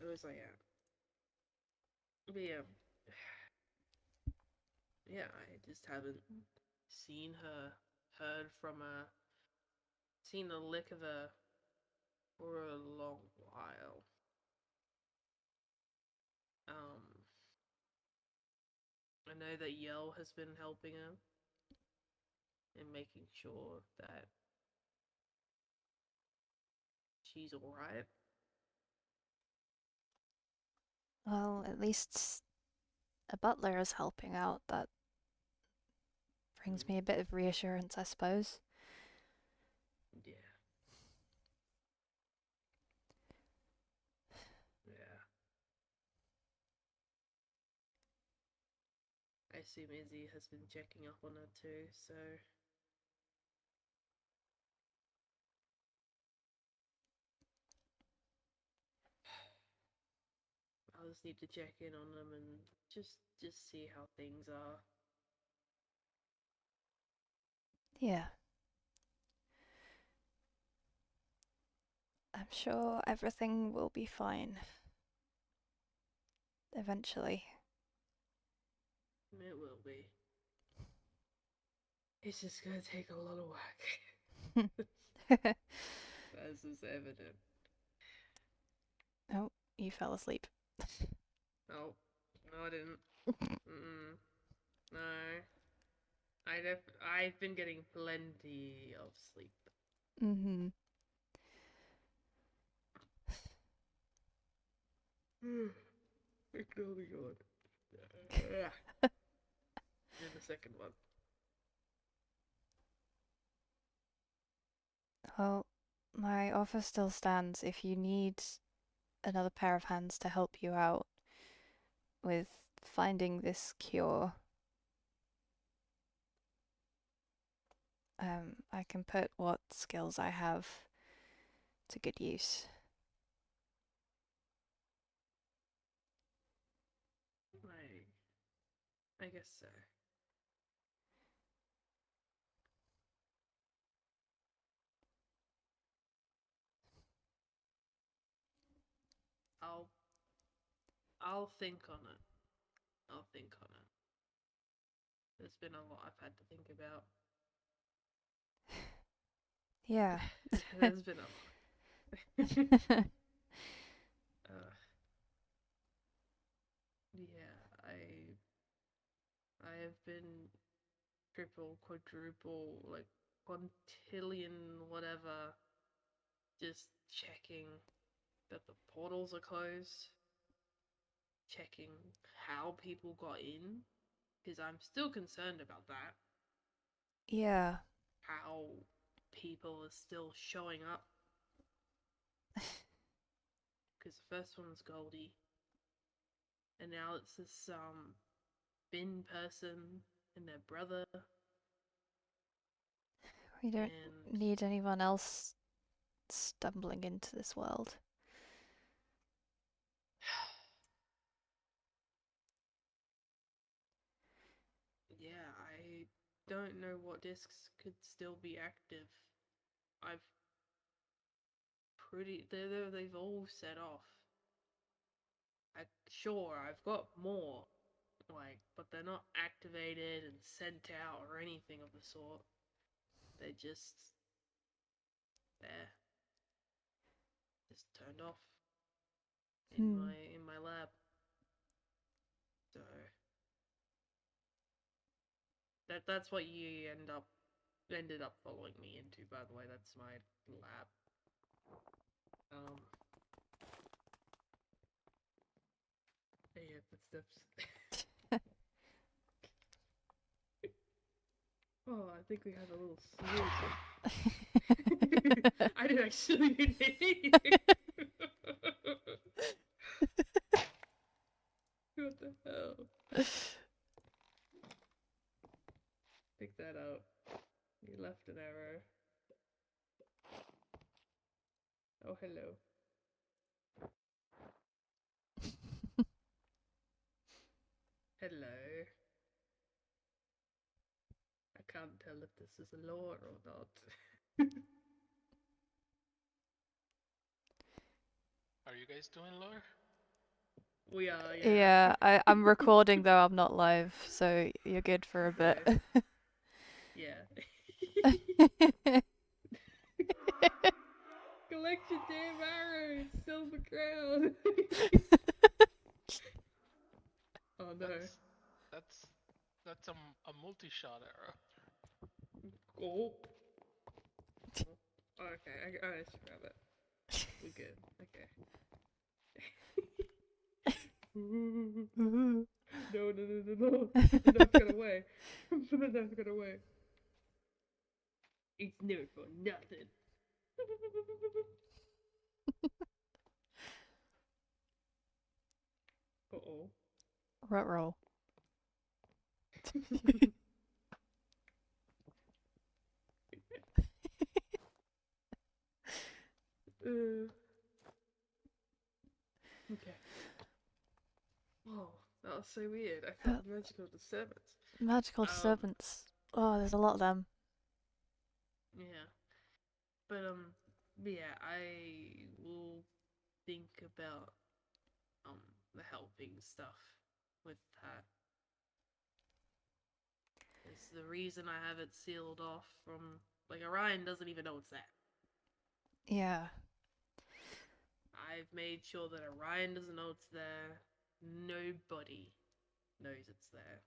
It was like, yeah. But yeah. Yeah, I just haven't seen her, heard from her, seen a lick of her for a long while. I know that Yell has been helping her and making sure that she's alright. Well, at least a butler is helping out. That brings me a bit of reassurance, I suppose. Yeah. Yeah. I assume Izzy has been checking up on her too, so. I'll just need to check in on them and just see how things are. Yeah. I'm sure everything will be fine. Eventually. It will be. It's just gonna take a lot of work. As is evident. Oh, you fell asleep. Oh, no, I didn't. No. I've been getting plenty of sleep. Mm-hmm. Ignore the yawn. In the second one. Well, my offer still stands if you need another pair of hands to help you out with finding this cure. I can put what skills I have to good use. I guess so. I'll think on it. I'll think on it. There's been a lot I've had to think about. Yeah. There's been a lot. Yeah, I have been triple, quadruple, like quintillion, whatever, just checking that the portals are closed, checking how people got in, because I'm still concerned about that. Yeah. How people are still showing up. Because the first one was Goldie, and now it's this Bin person and their brother. We don't need anyone else stumbling into this world. don't know what discs could still be active. I've they've all set off. Sure, I've got more, like, but they're not activated and sent out or anything of the sort. They're just there, just turned off in my lab. So that's what you ended up following me into. By the way, that's my lab. Yeah, footsteps. Oh, I think we have a little snooze. I didn't actually hear. What the hell? Pick that up. You left an arrow. Oh, hello. Hello. I can't tell if this is a lore or not. Are you guys doing lore? We are, Yeah, I'm recording though, I'm not live, so you're good for a bit. Yeah. Collect your damn arrows, still the ground. Oh no. That's a multi-shot arrow. Oh. Okay, I just grab it. We good. Okay. No. The knife got away. The knife got away. It's never for nothing. Uh-oh. Roll. Okay. Oh, that was so weird. I felt magical disturbance. Magical disturbance. Oh, there's a lot of them. Yeah. But yeah, I will think about the helping stuff with that. It's the reason I have it sealed off from, like, Orion doesn't even know it's there. Yeah. I've made sure that Orion doesn't know it's there. Nobody knows it's there.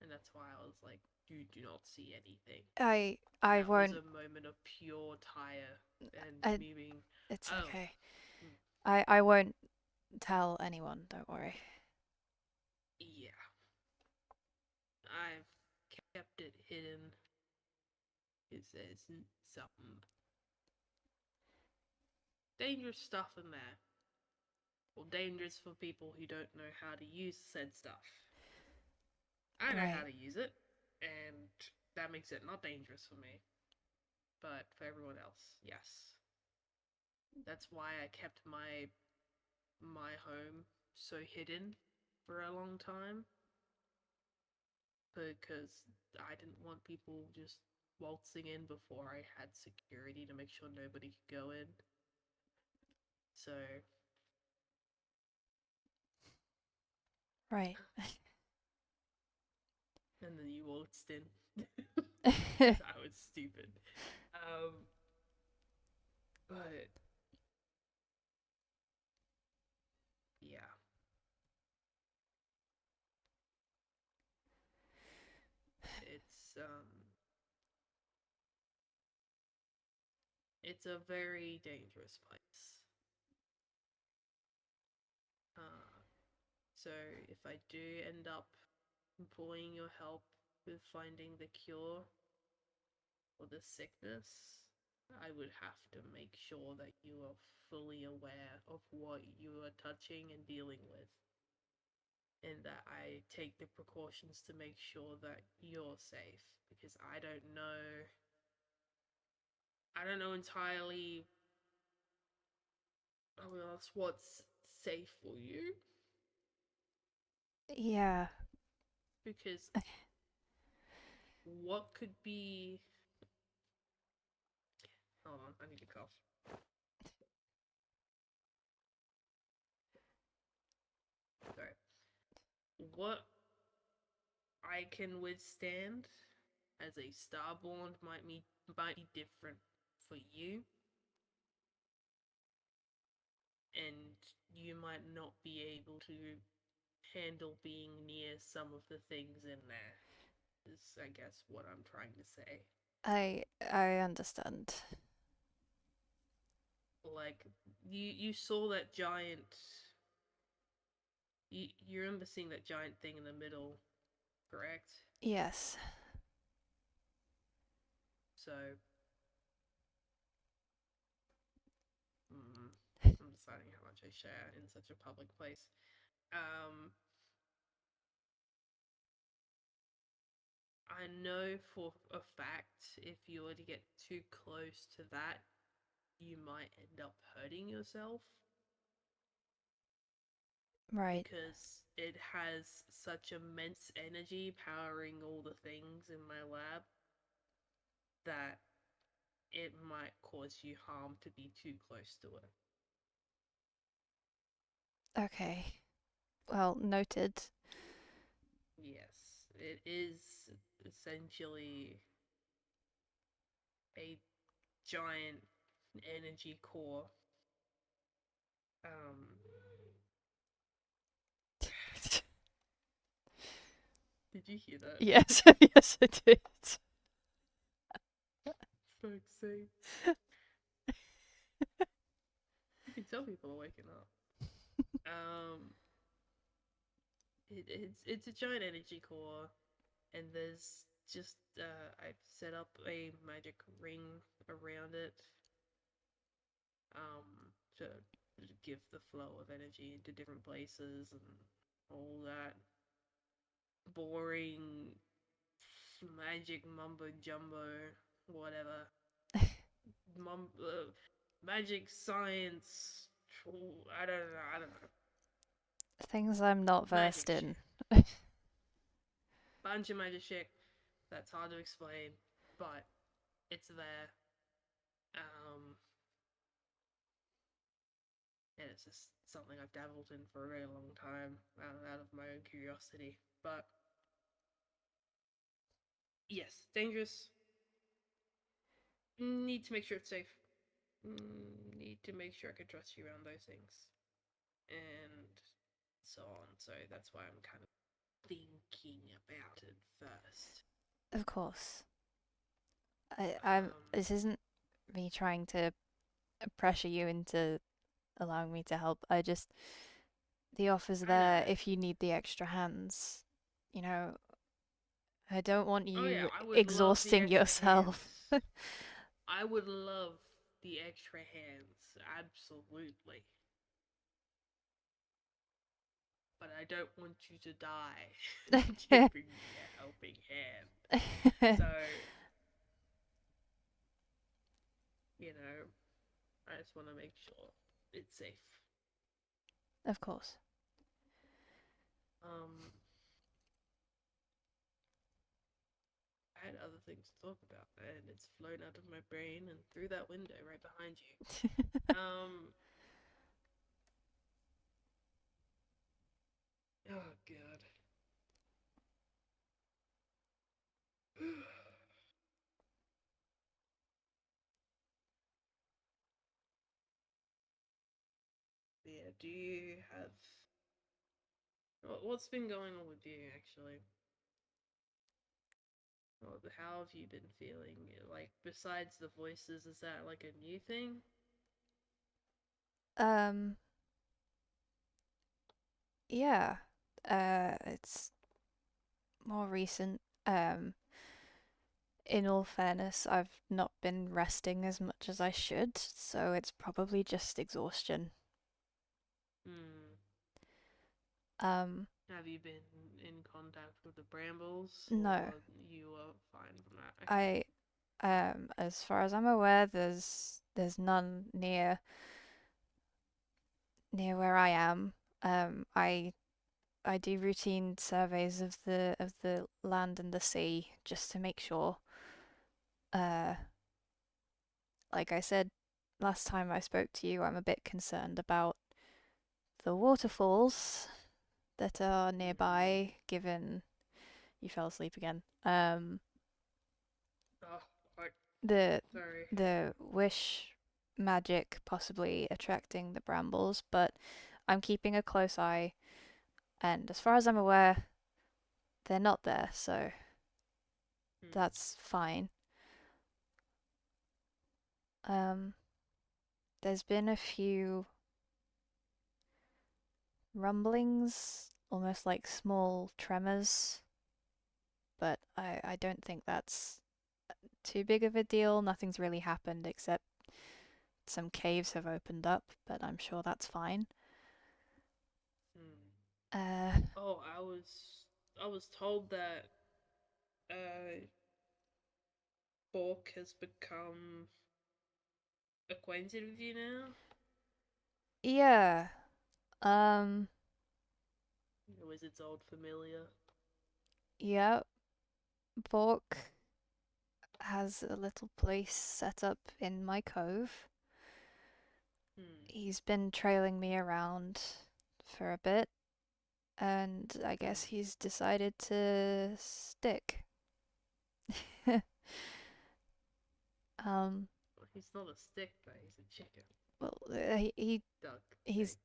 And that's why I was like, you do not see anything. I that won't. was a moment of pure tire and me being. It's Oh. okay. I won't tell anyone. Don't worry. Yeah. I've kept it hidden. It says something dangerous stuff in there. Well, dangerous for people who don't know how to use said stuff. I know how to use it, and that makes it not dangerous for me. But for everyone else, yes. That's why I kept my home so hidden for a long time. Because I didn't want people just waltzing in before I had security to make sure nobody could go in. So. Right. And then you waltzed in. I was stupid. But yeah. It's a very dangerous place. So if I do end up employing your help with finding the cure for this sickness, I would have to make sure that you are fully aware of what you are touching and dealing with. And that I take the precautions to make sure that you're safe. Because I don't know entirely what's safe for you. Yeah. Because what could be? Hold on, I need to cough. Sorry. What I can withstand as a starborn might be different for you, and you might not be able to handle being near some of the things in there. Is I guess what I'm trying to say. I understand. Like you saw that giant. You remember seeing that giant thing in the middle, correct? Yes. So, I'm deciding how much I share in such a public place. I know for a fact if you were to get too close to that, you might end up hurting yourself. Right. Because it has such immense energy powering all the things in my lab that it might cause you harm to be too close to it. Okay. Well, noted. Yes, it is essentially a giant energy core. Did you hear that? Yes, yes, I did. Fuck's sake. You can tell people are waking up. It's a giant energy core, and there's just I've set up a magic ring around it, to give the flow of energy into different places and all that boring magic mumbo jumbo, whatever. Magic science. I don't know. I don't know. Things I'm not versed Magic in. shit. Bunch of magic shit. That's hard to explain, but it's there. And it's just something I've dabbled in for a very long time, out of my own curiosity. But yes, dangerous. Need to make sure it's safe. Need to make sure I can trust you around those things, and so on. So that's why I'm kind of thinking about it first. Of course. I'm. This isn't me trying to pressure you into allowing me to help. The offer's there if you need the extra hands. You know, I don't want Oh yeah, you I would exhausting love the extra yourself. hands. I would love the extra hands, absolutely. But I don't want you to die giving me a helping hand. So, I just want to make sure it's safe. Of course. I had other things to talk about, and it's flown out of my brain and through that window right behind you. Oh god. Yeah, do you have... What's been going on with you, actually? How have you been feeling? Like, besides the voices, is that like a new thing? Yeah. It's more recent. In all fairness, I've not been resting as much as I should, so it's probably just exhaustion. Have you been in contact with the brambles? No. Or you are fine from that? Okay. As far as I'm aware, there's none near where I am. I I do routine surveys of the land and the sea just to make sure. Like I said last time I spoke to you, I'm a bit concerned about the waterfalls that are nearby, given you fell asleep again. Oh, I, The sorry. the wish magic possibly attracting the brambles, but I'm keeping a close eye, and as far as I'm aware, they're not there, so that's fine. There's been a few rumblings, almost like small tremors, but I don't think that's too big of a deal. Nothing's really happened except some caves have opened up, but I'm sure that's fine. Oh, I was told that Bork has become acquainted with you now. Yeah. The wizard's old familiar. Yeah. Bork has a little place set up in my cove. He's been trailing me around for a bit, and I guess he's decided to stick. Well, he's not a stick, but he's a chicken. Well, Duck. he's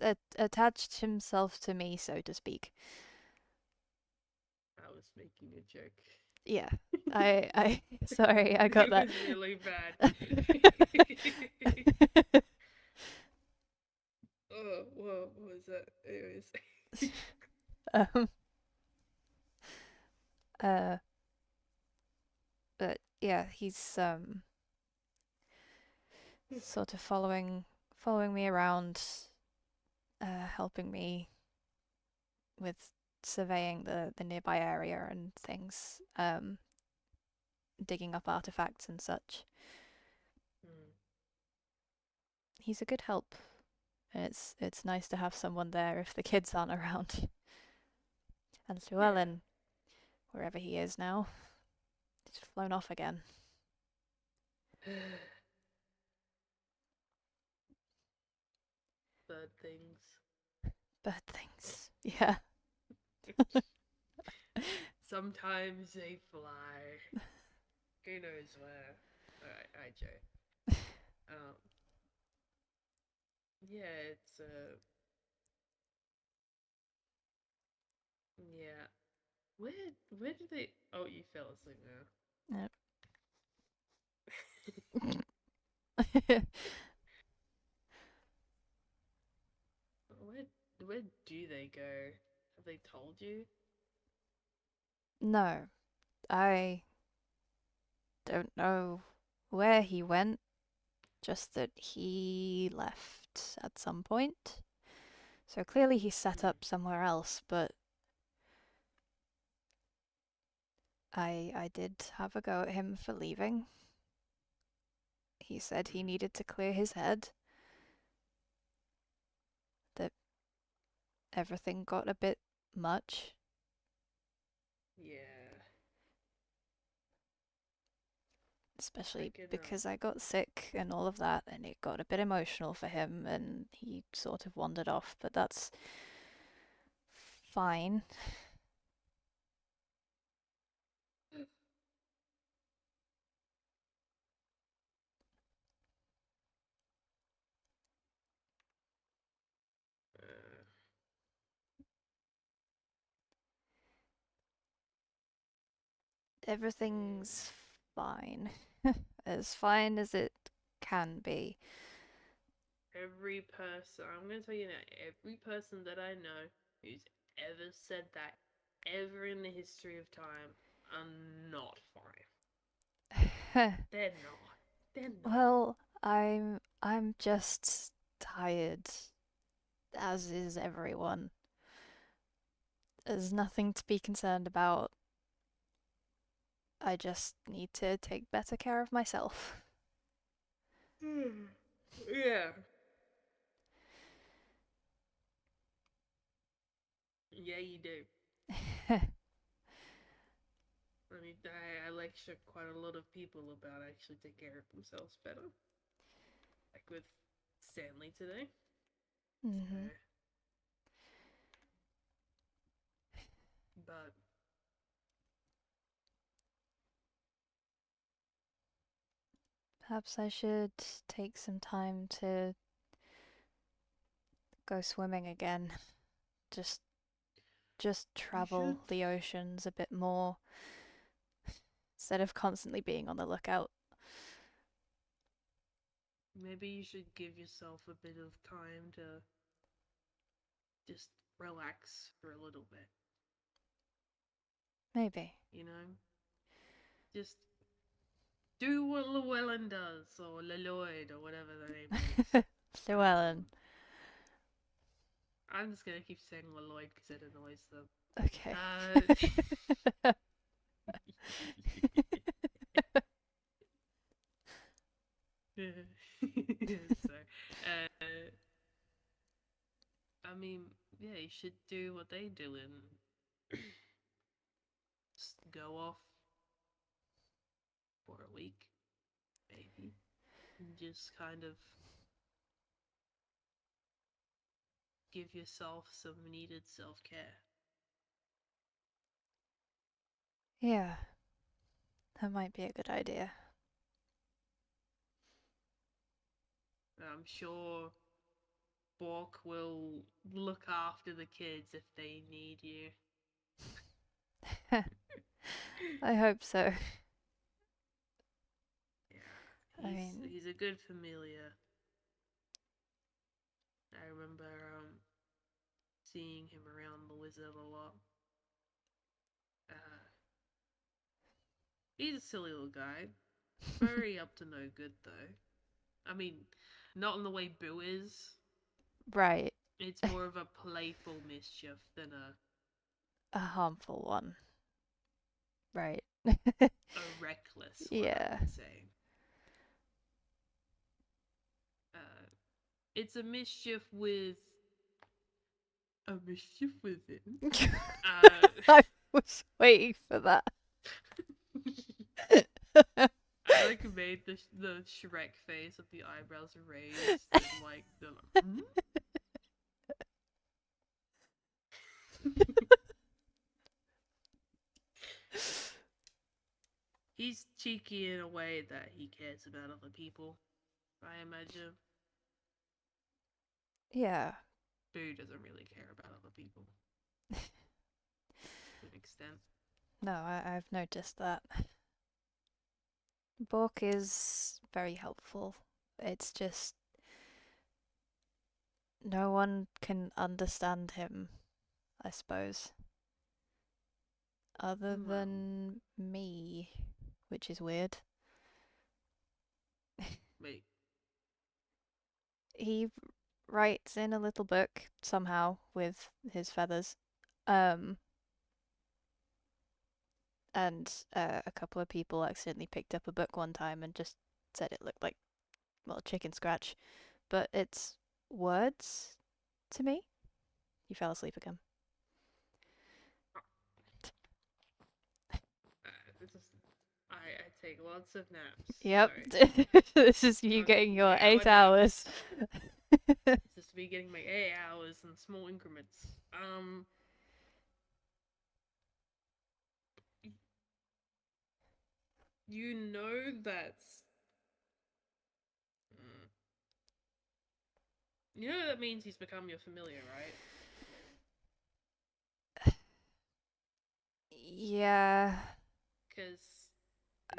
egg. attached himself to me, so to speak. I was making a joke. Yeah, I sorry, I got that. It was really bad. Oh, whoa, what was that? Anyways. um, but yeah, he's sort of following me around, helping me with surveying the nearby area and things, digging up artifacts and such. He's a good help. And it's nice to have someone there if the kids aren't around. And Llewellyn, wherever he is now, he's flown off again. Bird things. Bird things. Yeah. Sometimes they fly. Who knows where? Alright, Joe. Yeah, it's yeah. Where did they? Oh, you fell asleep now. Yep. Where do they go? Have they told you? No, I don't know where he went, just that he left at some point. So clearly he set up somewhere else, but I did have a go at him for leaving. He said he needed to clear his head, that everything got a bit much. Yeah. Especially because I got sick and all of that, and it got a bit emotional for him, and he sort of wandered off, but that's fine. Everything's fine. As fine as it can be. Every person, I'm gonna tell you now, every person that I know who's ever said that ever in the history of time are not fine. They're not. They're not. Well, I'm just tired, as is everyone. There's nothing to be concerned about. I just need to take better care of myself. Yeah. Yeah, you do. I mean, I lecture quite a lot of people about actually take care of themselves better. Like with Stanley today. Mhm. But Perhaps I should take some time to go swimming again. Just travel should. the oceans a bit more instead of constantly being on the lookout. Maybe you should give yourself a bit of time to just relax for a little bit. Maybe. You know? Just do what Llewellyn does, or Lloyd, or whatever the name is. Llewellyn. I'm just gonna keep saying Lloyd because it annoys them. Okay. So, I mean, yeah, you should do what they do and just go off for a week, maybe. And just kind of give yourself some needed self care. Yeah. That might be a good idea. I'm sure Bork will look after the kids if they need you. I hope so. Yeah, I mean, he's a good familiar. I remember seeing him around the wizard a lot. He's a silly little guy. Very up to no good though. I mean, not in the way Boo is. right. It's more of a playful mischief than A harmful one. Right. a reckless one, Yeah. I would say. It's a mischief with a mischief within. I was waiting for that. I like made the Shrek face with the eyebrows raised and like the He's cheeky in a way that he cares about other people, I imagine. Yeah. Boo doesn't really care about other people. To an extent. No, I've noticed that. Bork is very helpful. It's just no one can understand him, I suppose. Other than me, which is weird. Wait. He writes in a little book somehow with his feathers. And a couple of people accidentally picked up a book one time and just said it looked like, well, chicken scratch. But it's words to me. You fell asleep again. I take lots of naps. Yep. Sorry. This is you getting your 8 hours. This is me getting my 8 hours in small increments. You know that's... You know that means he's become your familiar, right? Yeah. Because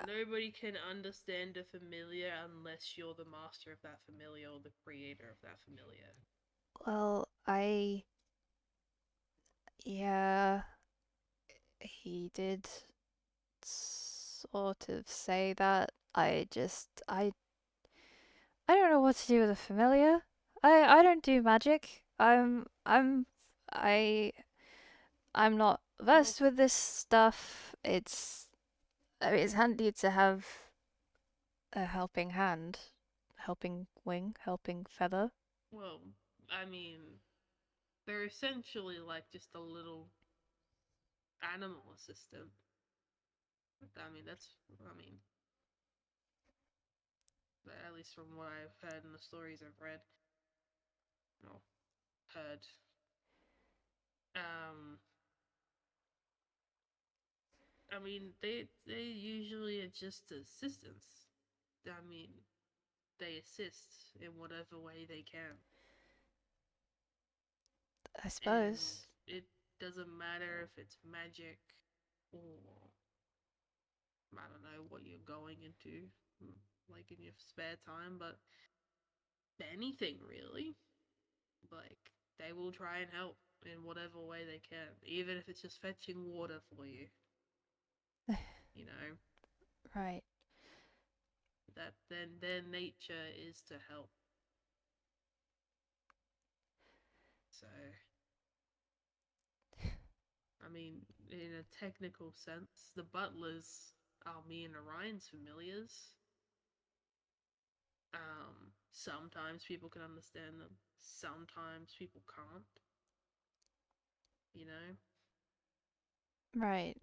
nobody can understand a familiar unless you're the master of that familiar or the creator of that familiar. Well, yeah, he did sort of say that. I don't know what to do with a familiar. I don't do magic. I'm not versed with this stuff. I mean, it's handy to have a helping hand, helping wing, helping feather. Well, I mean, they're essentially like just a little animal assistant. I mean, at least from what I've heard in the stories I've read, or heard. I mean, they usually are just assistants. I mean, they assist in whatever way they can. I suppose. And it doesn't matter if it's magic or I don't know what you're going into, like in your spare time, but anything really. Like, they will try and help in whatever way they can, even if it's just fetching water for you. You know, Right. that then their nature is to help. So, I mean, in a technical sense, the butlers are me and Orion's familiars. Sometimes people can understand them. Sometimes people can't. You know? Right.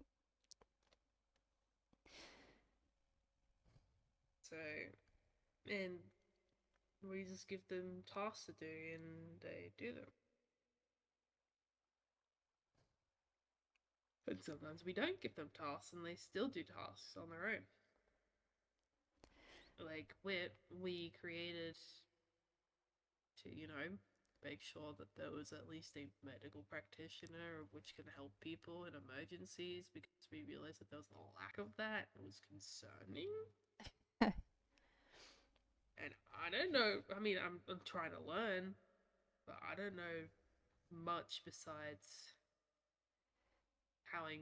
So, and we just give them tasks to do and they do them. And sometimes we don't give them tasks and they still do tasks on their own. Like, we created to, make sure that there was at least a medical practitioner which can help people in emergencies because we realized that there was a lack of that. It was concerning. And I don't know. I mean, I'm trying to learn, but I don't know much besides how I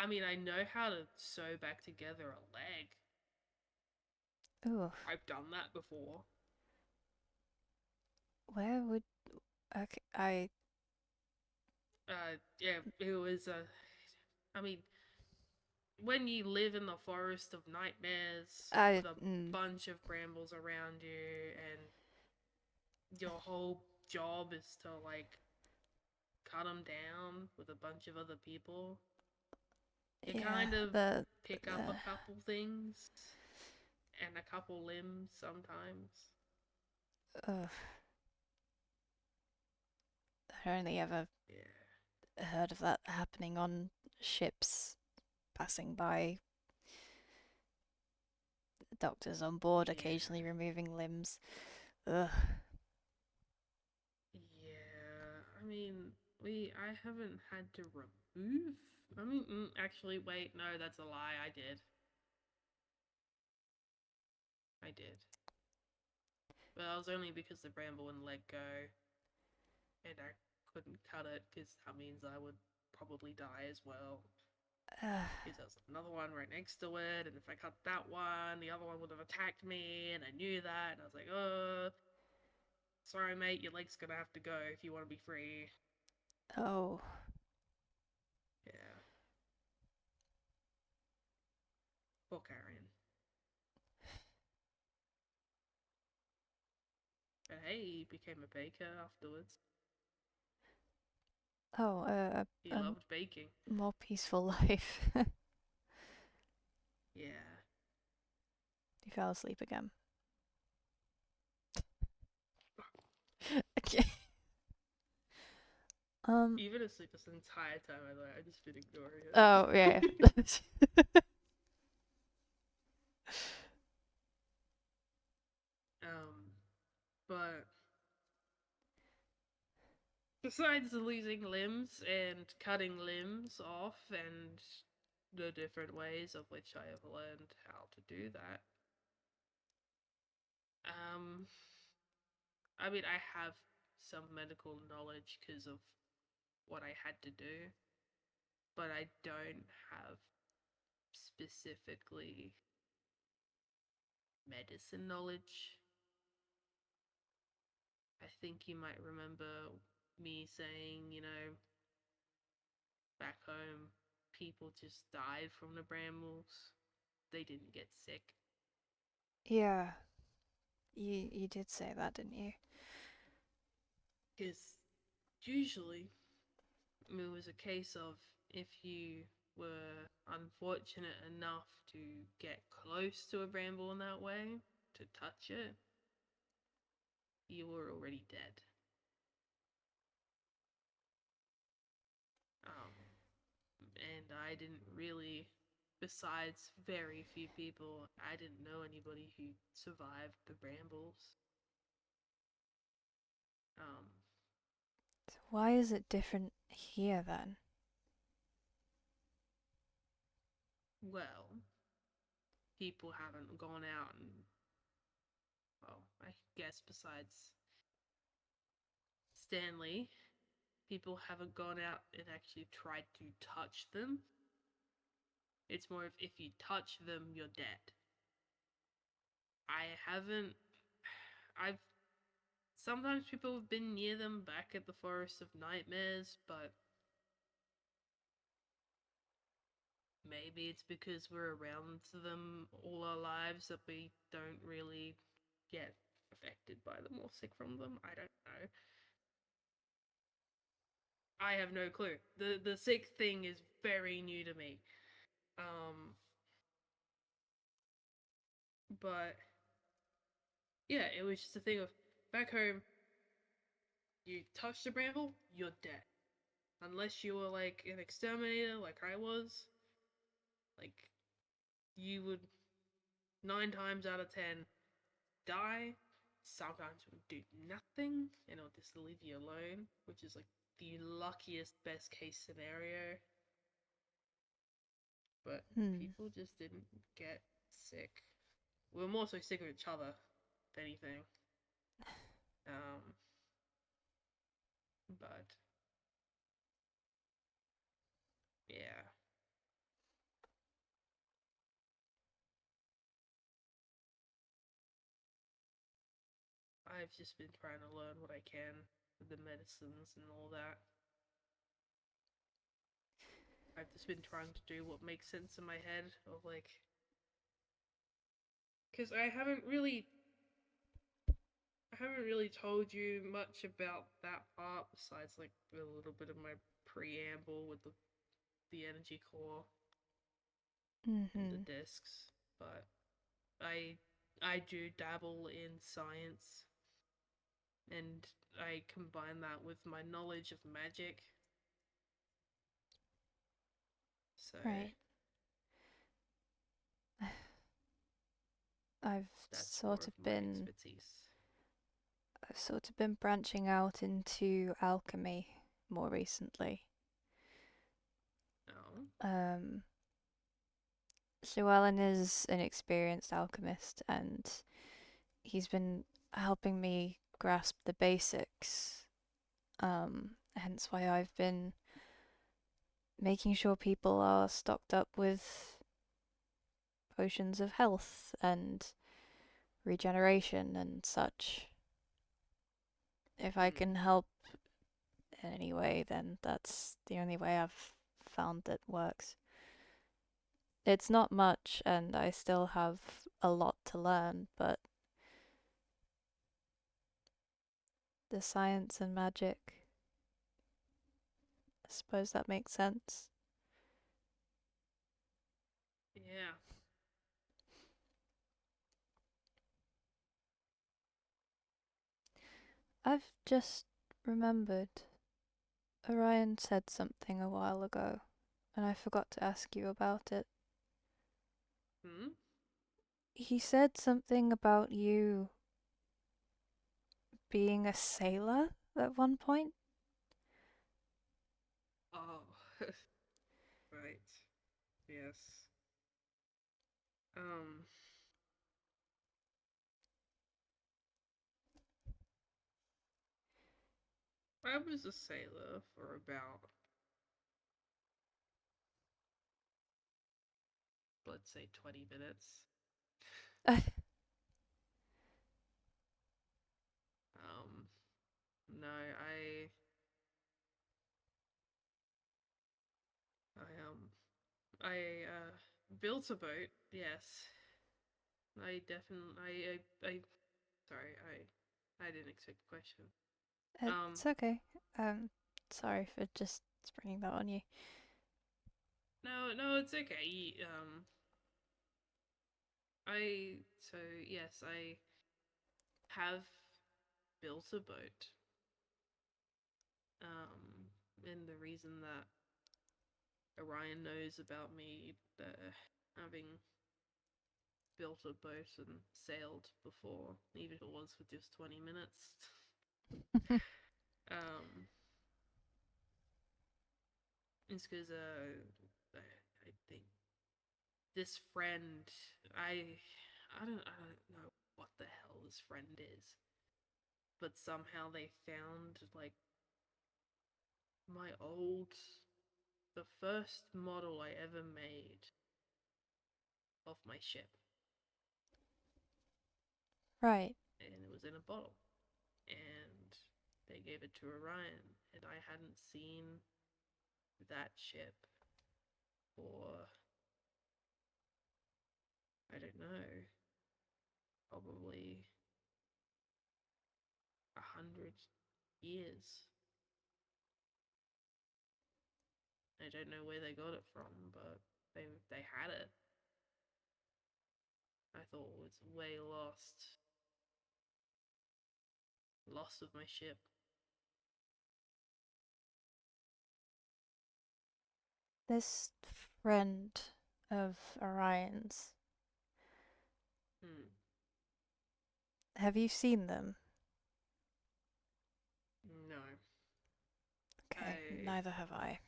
mean, I know how to sew back together a leg. Ooh. I've done that before. Where would... Okay, Yeah, it was I mean, when you live in the forest of nightmares with a bunch of brambles around you and your whole job is to, like, cut them down with a bunch of other people, you kind of pick up a couple things and a couple limbs sometimes. Ugh. I've only ever heard of that happening on ships passing by. Doctors on board occasionally removing limbs. Ugh. Yeah, I mean, I haven't had to remove. I mean, actually, wait, no, that's a lie. I did. But that was only because the bramble wouldn't let go, and I couldn't cut it because that means I would probably die as well. Because there was another one right next to it, and if I cut that one, the other one would have attacked me, and I knew that, and I was like, sorry, mate, your leg's gonna have to go if you want to be free. Oh. Yeah. Poor Carrion. But hey, he became a baker afterwards. Oh, he loved baking. More peaceful life. Yeah. He fell asleep again. Okay. You've been asleep this entire time, I just been ignoring it. Oh, yeah. But besides losing limbs and cutting limbs off and the different ways of which I have learned how to do that, I mean, I have some medical knowledge because of what I had to do, but I don't have specifically medicine knowledge. I think you might remember me saying, back home, people just died from the brambles. They didn't get sick. Yeah. You did say that, didn't you? Because usually it was a case of if you were unfortunate enough to get close to a bramble in that way, to touch it, you were already dead. And I didn't really, besides very few people, I didn't know anybody who survived the brambles. So why is it different here then? Well, people haven't gone out and, well, I guess besides Stanley, people haven't gone out and actually tried to touch them. It's more of if you touch them, you're dead. I haven't. I've. Sometimes people have been near them back at the Forest of Nightmares, but maybe it's because we're around them all our lives that we don't really get affected by them or sick from them. I don't know. I have no clue. The sick thing is very new to me. But yeah, it was just a thing of back home, you touch the bramble, you're dead. Unless you were like an exterminator like I was, like you would 9 times out of 10 die. Sometimes it would do nothing and it'll just leave you alone, which is like the luckiest best case scenario. But people just didn't get sick. We were more so sick of each other than anything. But yeah. I've just been trying to learn what I can with the medicines and all that. I've just been trying to do what makes sense in my head of like, because I haven't really told you much about that part besides like a little bit of my preamble with the energy core and the discs, but I do dabble in science, and I combine that with my knowledge of magic. So Right. I've that's more sort of of my been expertise. I've sort of been branching out into alchemy more recently. Oh. Llewellyn is an experienced alchemist and he's been helping me grasp the basics. Hence why I've been making sure people are stocked up with potions of health and regeneration and such. If I can help in any way, then that's the only way I've found that works. It's not much, and I still have a lot to learn, but the science and magic, I suppose that makes sense. Yeah. I've just remembered Orion said something a while ago, and I forgot to ask you about it. He said something about you being a sailor at one point. Oh. Right. Yes. I was a sailor for about, let's say, 20 minutes. No, I built a boat. Yes, I definitely. Sorry, I didn't expect the question. It's okay. Sorry for just springing that on you. No, it's okay. Yes, I have built a boat. And the reason that Orion knows about me having built a boat and sailed before, even if it was for just 20 minutes. It's because I think this friend, I don't know what the hell this friend is, but somehow they found like the first model I ever made of my ship, Right. and it was in a bottle, and they gave it to Orion, and I hadn't seen that ship for, I don't know, probably 100 years. I don't know where they got it from, but they had it. I thought it was way lost. Lost of my ship. This friend of Orion's, have you seen them? No. Okay, neither have I.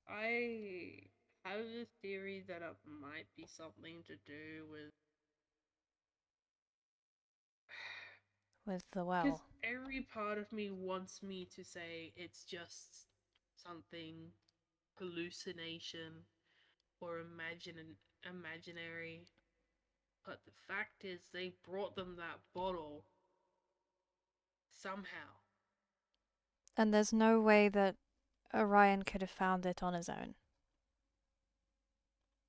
I have a theory that it might be something to do With the because well. every part of me wants me to say it's just something hallucination or imaginary, but the fact is they brought them that bottle somehow. And there's no way that Orion could have found it on his own.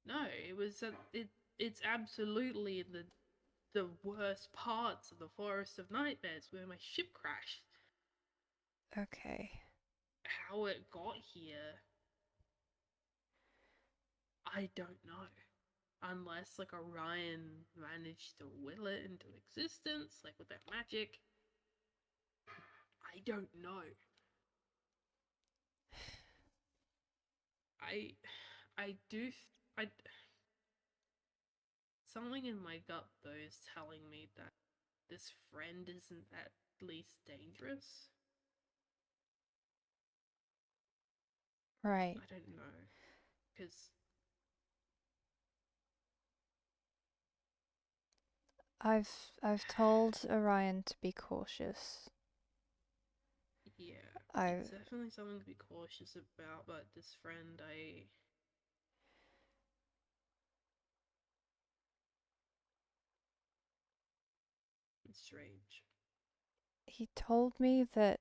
No, it was it's absolutely in the worst parts of the Forest of Nightmares where my ship crashed. Okay. How it got here, I don't know. Unless like Orion managed to will it into existence, like with that magic. I don't know. I do I something in my gut though is telling me that this friend isn't at least dangerous. Right. I don't know, because I've told Orion to be cautious. yeah, it's definitely something to be cautious about. But this friend, it's strange. He told me that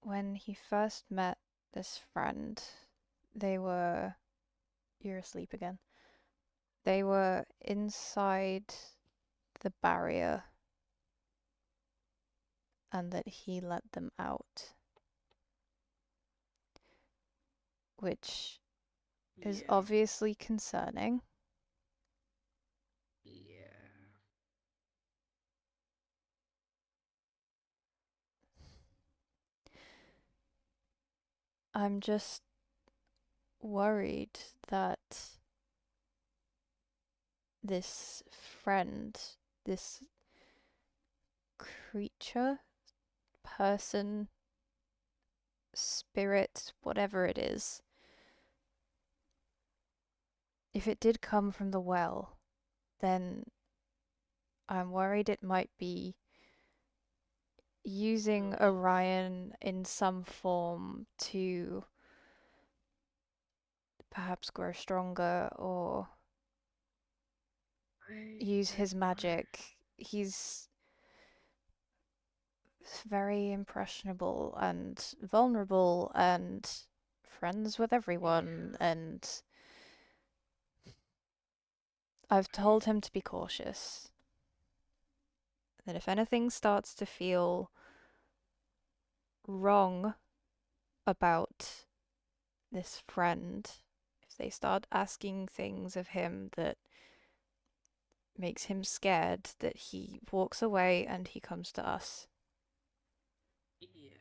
when he first met this friend, you're asleep again. They were inside the barrier and that he let them out. Which is obviously concerning. Yeah. I'm just worried that this friend, this creature, person, spirit, whatever it is, if it did come from the well, then I'm worried it might be using Orion in some form to perhaps grow stronger or use his magic. He's very impressionable and vulnerable and friends with everyone, and I've told him to be cautious. That if anything starts to feel wrong about this friend, if they start asking things of him that makes him scared, that he walks away and he comes to us. Yeah.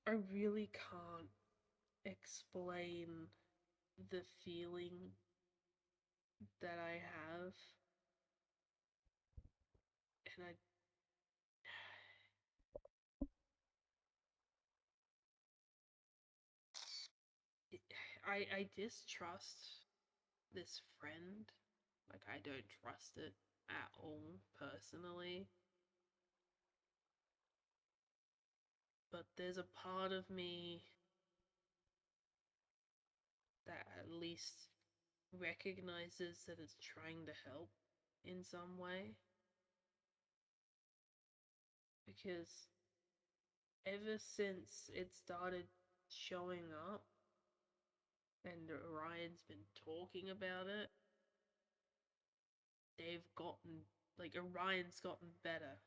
I really can't explain the feeling that I have. And I distrust this friend. Like, I don't trust it at all, personally. But there's a part of me that at least recognizes that it's trying to help in some way. Because ever since it started showing up and Orion's been talking about it, they've gotten, like, Orion's gotten better.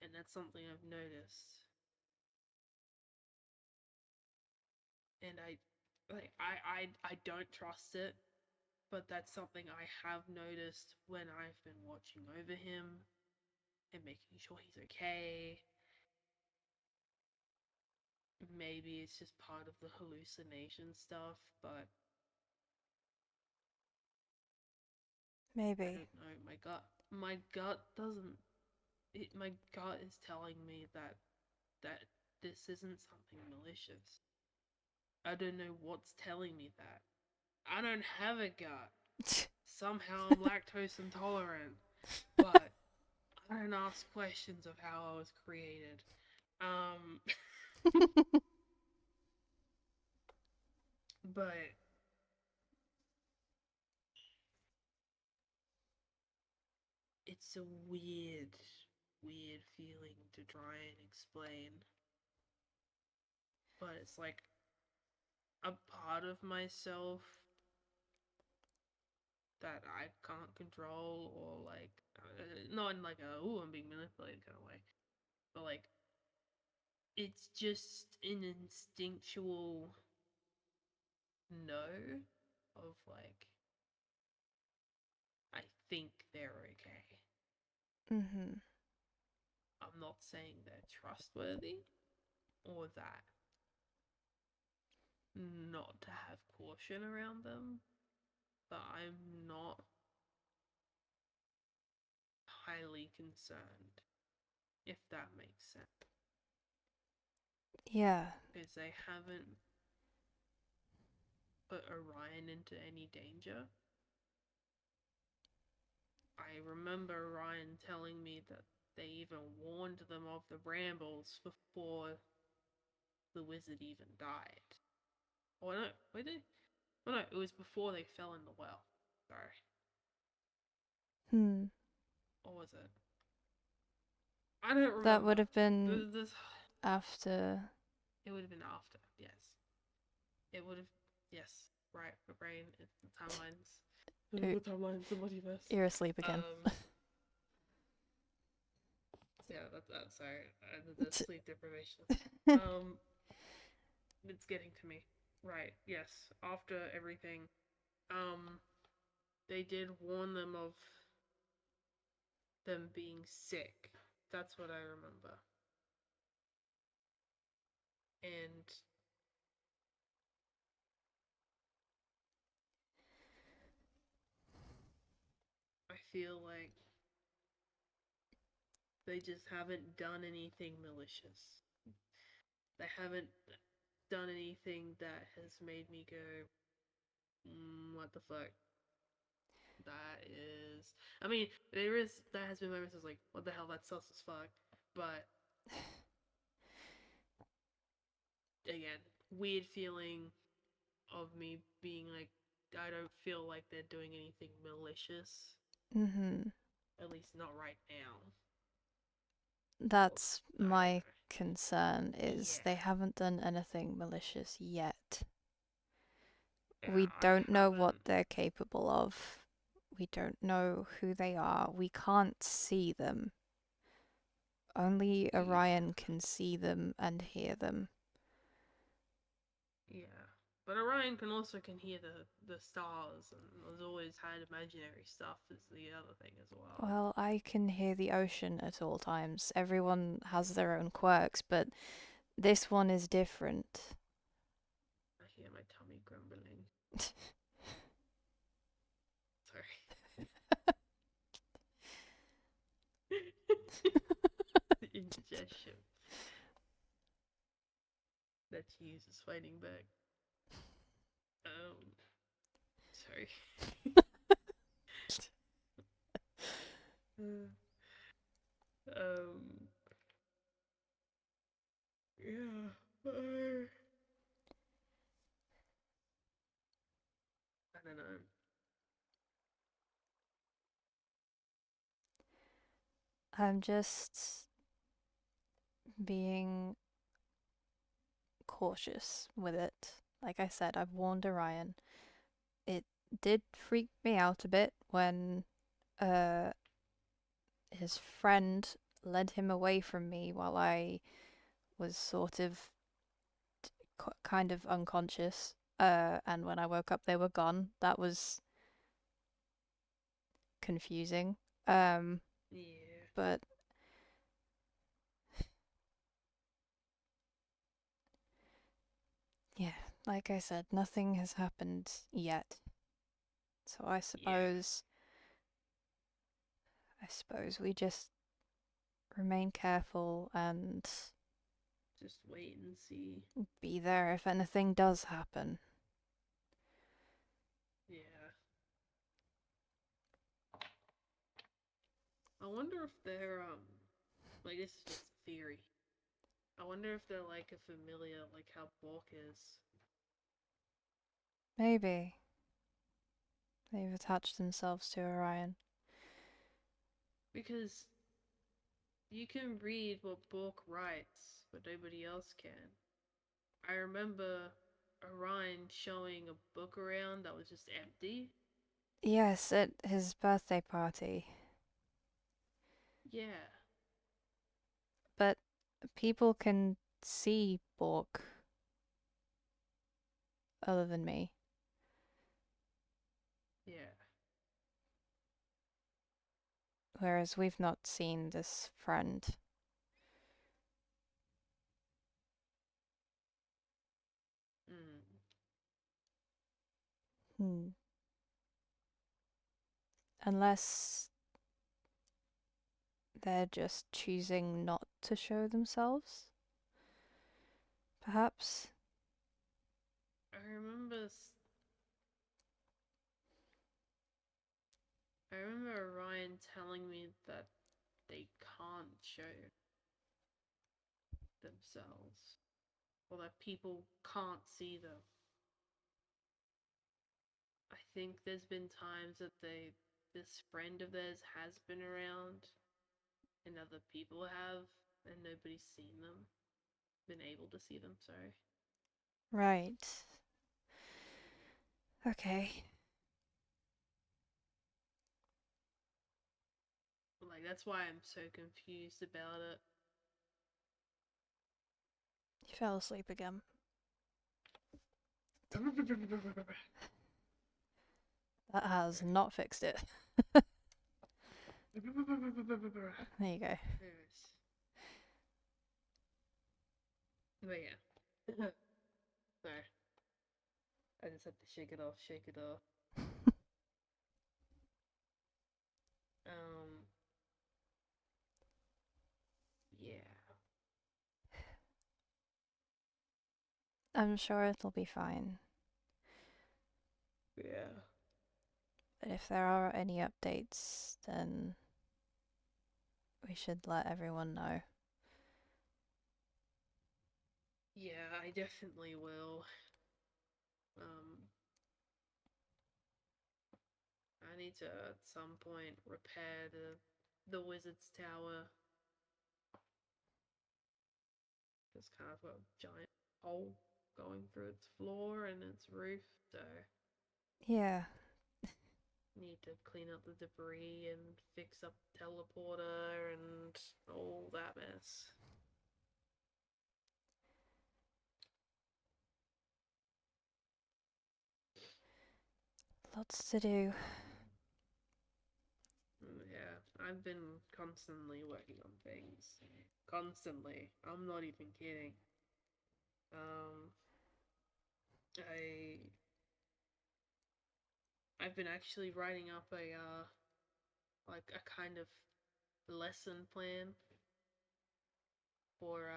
And that's something I've noticed. And I don't trust it, but that's something I have noticed when I've been watching over him and making sure he's okay. Maybe it's just part of the hallucination stuff, but I Maybe. don't know. My gut doesn't. My gut is telling me that this isn't something malicious. I don't know what's telling me that. I don't have a gut. Somehow I'm lactose intolerant, but I don't ask questions of how I was created. But it's a weird feeling to try and explain. But it's like a part of myself that I can't control, or like, not in like a, ooh, I'm being manipulated kind of way, but like, it's just an instinctual no of like, I think they're okay. Mm-hmm. I'm not saying they're trustworthy or that not to have caution around them, but I'm not highly concerned, if that makes sense. Yeah. Because they haven't put Orion into any danger. I remember Orion telling me that they even warned them of the brambles before the wizard even died. Oh no, wait, oh no, it was before they fell in the well. Sorry. Hmm. Or was it? I don't remember. That would have been This, after. it would have been after, yes. It would have, yes. Right, my brain, the timelines. The timelines, the multiverse. You're asleep again. Yeah, that's sorry. The sleep deprivation. It's getting to me. Right, yes. After everything, they did warn them of them being sick. That's what I remember. And I feel like they just haven't done anything malicious. They haven't done anything that has made me go, what the fuck? That is. I mean, that has been moments I was like, what the hell, that's sus as fuck. But, again, weird feeling of me being like, I don't feel like they're doing anything malicious. Mm-hmm. At least not right now. That's I don't my know. concern, is they Yeah. haven't done anything malicious yet. Yeah, We I don't know what haven't. they're capable of. We don't know who they are. We can't see them. Only Yeah. Orion can see them and hear them. Yeah. But Orion can hear the stars, and has always had imaginary stuff is the other thing as well. Well, I can hear the ocean at all times. Everyone has their own quirks, but this one is different. I hear my tummy grumbling. Sorry. The indigestion. That cheese is fighting back. Sorry. um, yeah. I don't know. I'm just being cautious with it. Like I said, I've warned Orion. It did freak me out a bit when his friend led him away from me while I was sort of kind of unconscious. And when I woke up, they were gone. That was confusing. Yeah. But yeah, like I said, nothing has happened yet. So I suppose we just remain careful and Just wait and see. be there if anything does happen. Yeah. I wonder if they're like this is just a theory. I wonder if they're like a familiar, like how Bork is. Maybe they've attached themselves to Orion. Because you can read what Bork writes, but nobody else can. I remember Orion showing a book around that was just empty. Yes, at his birthday party. Yeah. But people can see Bork other than me. Yeah. Whereas we've not seen this friend. Mm. Hmm. Unless they're just choosing not to show themselves. Perhaps. I remember Orion telling me that they can't show themselves, or that people can't see them. I think there's been times that this friend of theirs has been around, and other people have, and nobody's seen them, been able to see them. Sorry. Right. Okay. Like that's why I'm so confused about it. You fell asleep again. That has not fixed it. There you go. Anyways. But yeah. Sorry. I just had to shake it off, shake it off. Um, yeah. I'm sure it'll be fine. Yeah. But if there are any updates, then we should let everyone know. Yeah, I definitely will. Um, I need to at some point repair the wizard's tower. There's kind of a giant hole going through its floor and its roof, so Yeah. need to clean up the debris and fix up the teleporter and all that mess. Lots to do. Yeah, I've been constantly working on things. Constantly. I'm not even kidding. I I've been actually writing up a like a kind of lesson plan for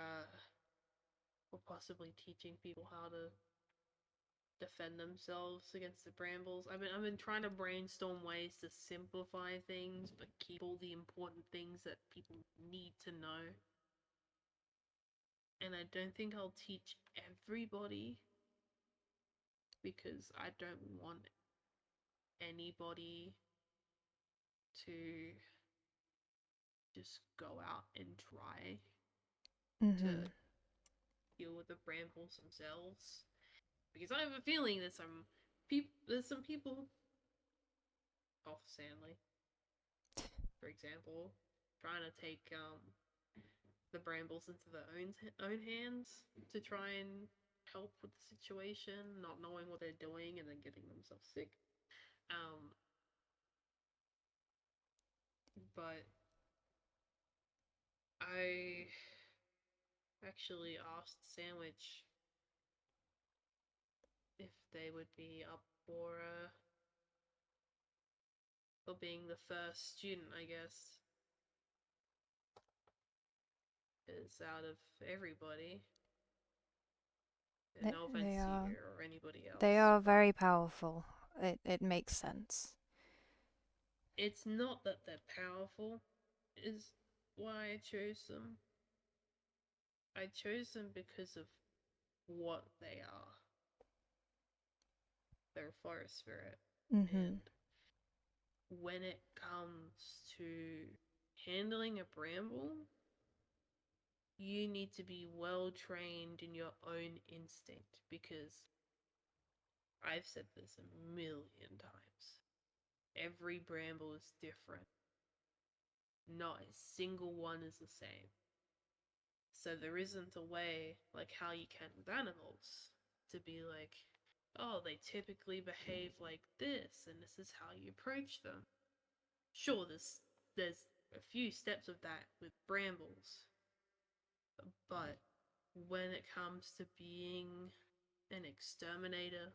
possibly teaching people how to defend themselves against the brambles. I've been trying to brainstorm ways to simplify things but keep all the important things that people need to know. And I don't think I'll teach everybody because I don't want anybody to just go out and try Mm-hmm. to deal with the brambles themselves. Because I have a feeling there's some people off Stanley, for example, trying to take the brambles into their own hands to try and help with the situation, not knowing what they're doing and then getting themselves sick. But I actually asked Sandwich if they would be up for being the first student, I guess. Is out of everybody. And no offense They to are. you or anybody else. They are very powerful. It makes sense. It's not that they're powerful, is why I chose them. I chose them because of what they are. They're a forest spirit. Mm-hmm. And when it comes to handling a bramble, you need to be well trained in your own instinct because I've said this a million times. Every bramble is different. Not a single one is the same. So there isn't a way, like how you can with animals, to be like, oh, they typically behave like this, and this is how you approach them. Sure, there's a few steps of that with brambles, but when it comes to being an exterminator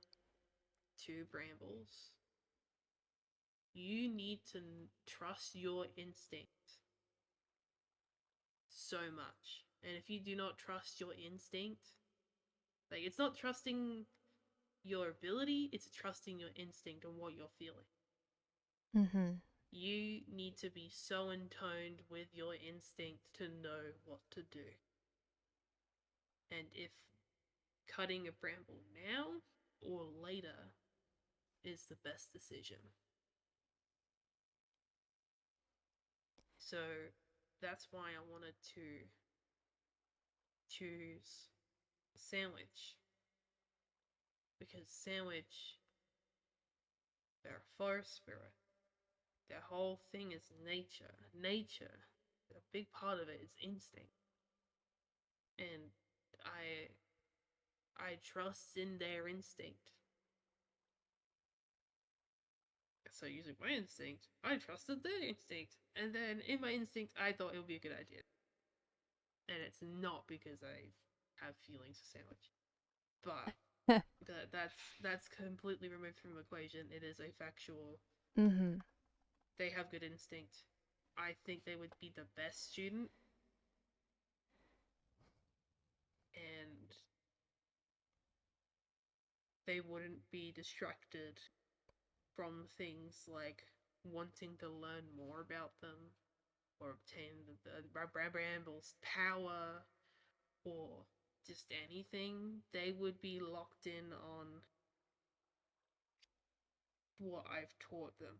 to brambles, you need to trust your instinct so much. And if you do not trust your instinct, like, it's not trusting your ability, it's trusting your instinct and what you're feeling. Mm-hmm. You need to be so in tune with your instinct to know what to do. And if cutting a bramble now or later is the best decision. So that's why I wanted to choose Sandwich. Because Sandwich, they're a forest spirit. Their whole thing is nature. Nature, a big part of it is instinct. And I trust in their instinct. So using my instinct, I trusted their instinct. And then in my instinct, I thought it would be a good idea. And it's not because I have feelings for Sandwich. But that's completely removed from the equation. It is a factual. Mm-hmm. They have good instinct. I think they would be the best student. And they wouldn't be distracted from things like wanting to learn more about them or obtain the Bramble's power or just anything. They would be locked in on what I've taught them.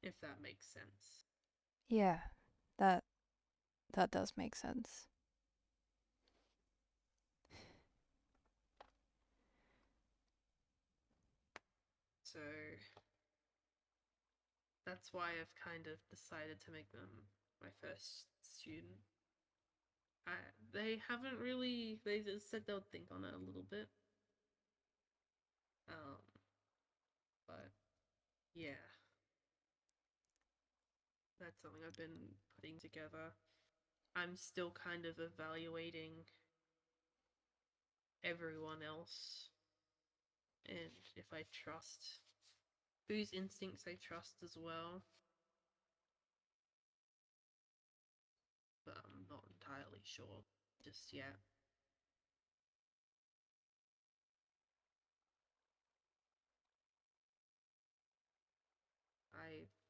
If that makes sense. Yeah, that That does make sense. So that's why I've kind of decided to make them my first student. They haven't really. They just said they'll think on it a little bit. But yeah, that's something I've been putting together. I'm still kind of evaluating everyone else and if I trust whose instincts I trust as well. But I'm not entirely sure just yet.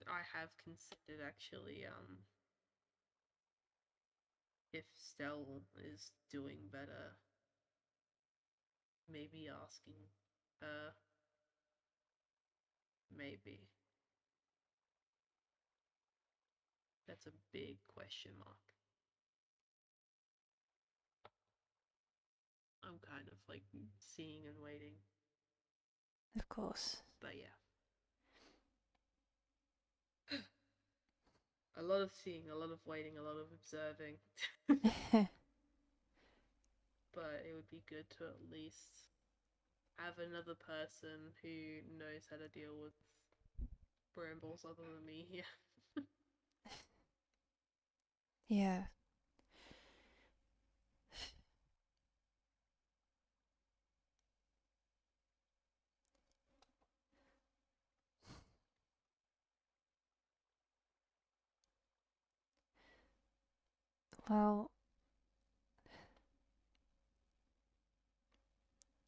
I have considered actually if Stell is doing better, maybe asking her. Maybe. That's a big question mark. I'm kind of like seeing and waiting. Of course. But yeah. A lot of seeing, a lot of waiting, a lot of observing. But it would be good to at least have another person who knows how to deal with brambles other than me here. Yeah. Well,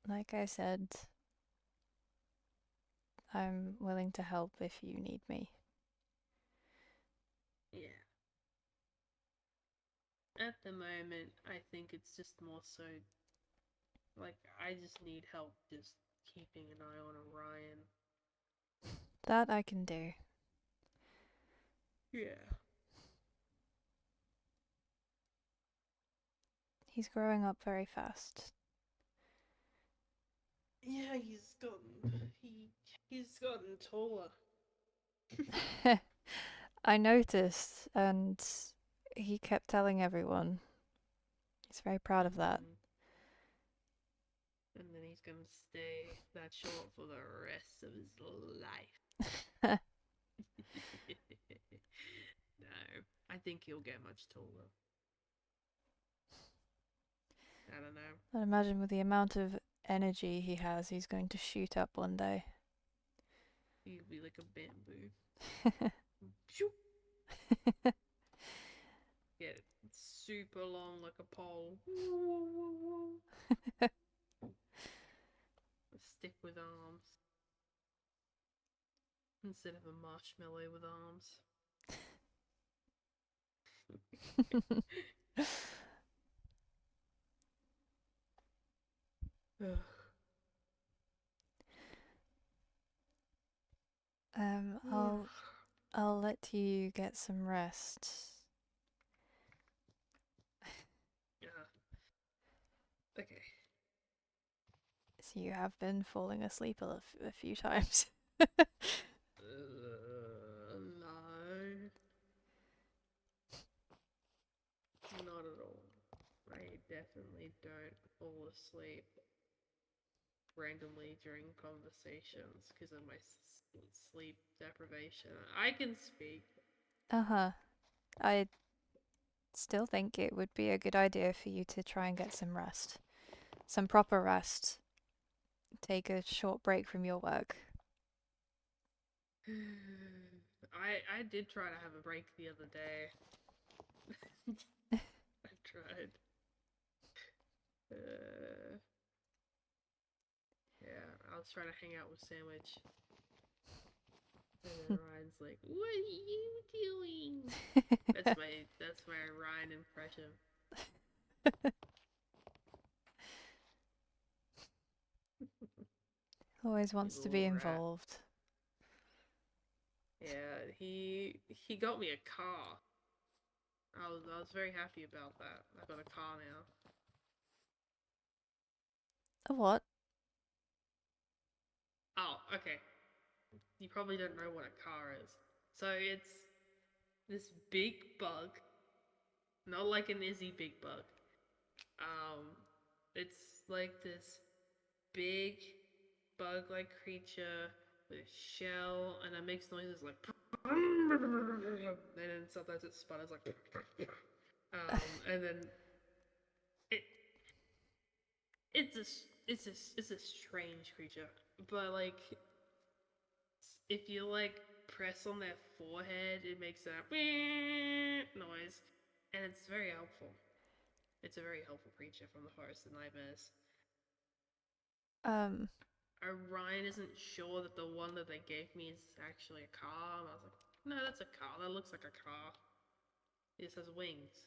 like I said, I'm willing to help if you need me. Yeah. At the moment, I think it's just more so like I just need help just keeping an eye on Orion. That I can do. Yeah. He's growing up very fast. Yeah, he's gotten taller. I noticed, and he kept telling everyone. He's very proud of that. And then he's gonna stay that short for the rest of his life. No, I think he'll get much taller. I don't know. I imagine with the amount of energy he has, he's going to shoot up one day. He'll be like a bamboo. Get super long like a pole. A stick with arms. Instead of a marshmallow with arms. I'll let you get some rest. Okay. So you have been falling asleep a few times. No. Not at all. I definitely don't fall asleep randomly during conversations because of my sleep deprivation. I can speak. Uh-huh. I still think it would be a good idea for you to try and get some rest. Some proper rest. Take a short break from your work. I did try to have a break the other day. I tried. Yeah, I was trying to hang out with Sandwich. And then Ryan's like, "What are you doing?" That's my Ryan impression. Always wants to be Little rat. involved. Yeah, he got me a car. I was very happy about that. I got a car now. A what? Oh, okay. You probably don't know what a car is. So it's this big bug, not like an Izzy big bug. It's like this big bug-like creature with a shell, and it makes noises like, and then sometimes it sputters like, and then it it's a strange creature, but like if you like press on their forehead, it makes that noise, and it's very helpful. It's a very helpful creature from the Forest of Nightmares. Um, Ryan isn't sure that the one that they gave me is actually a car. And I was like, no, that's a car. That looks like a car. It just has wings.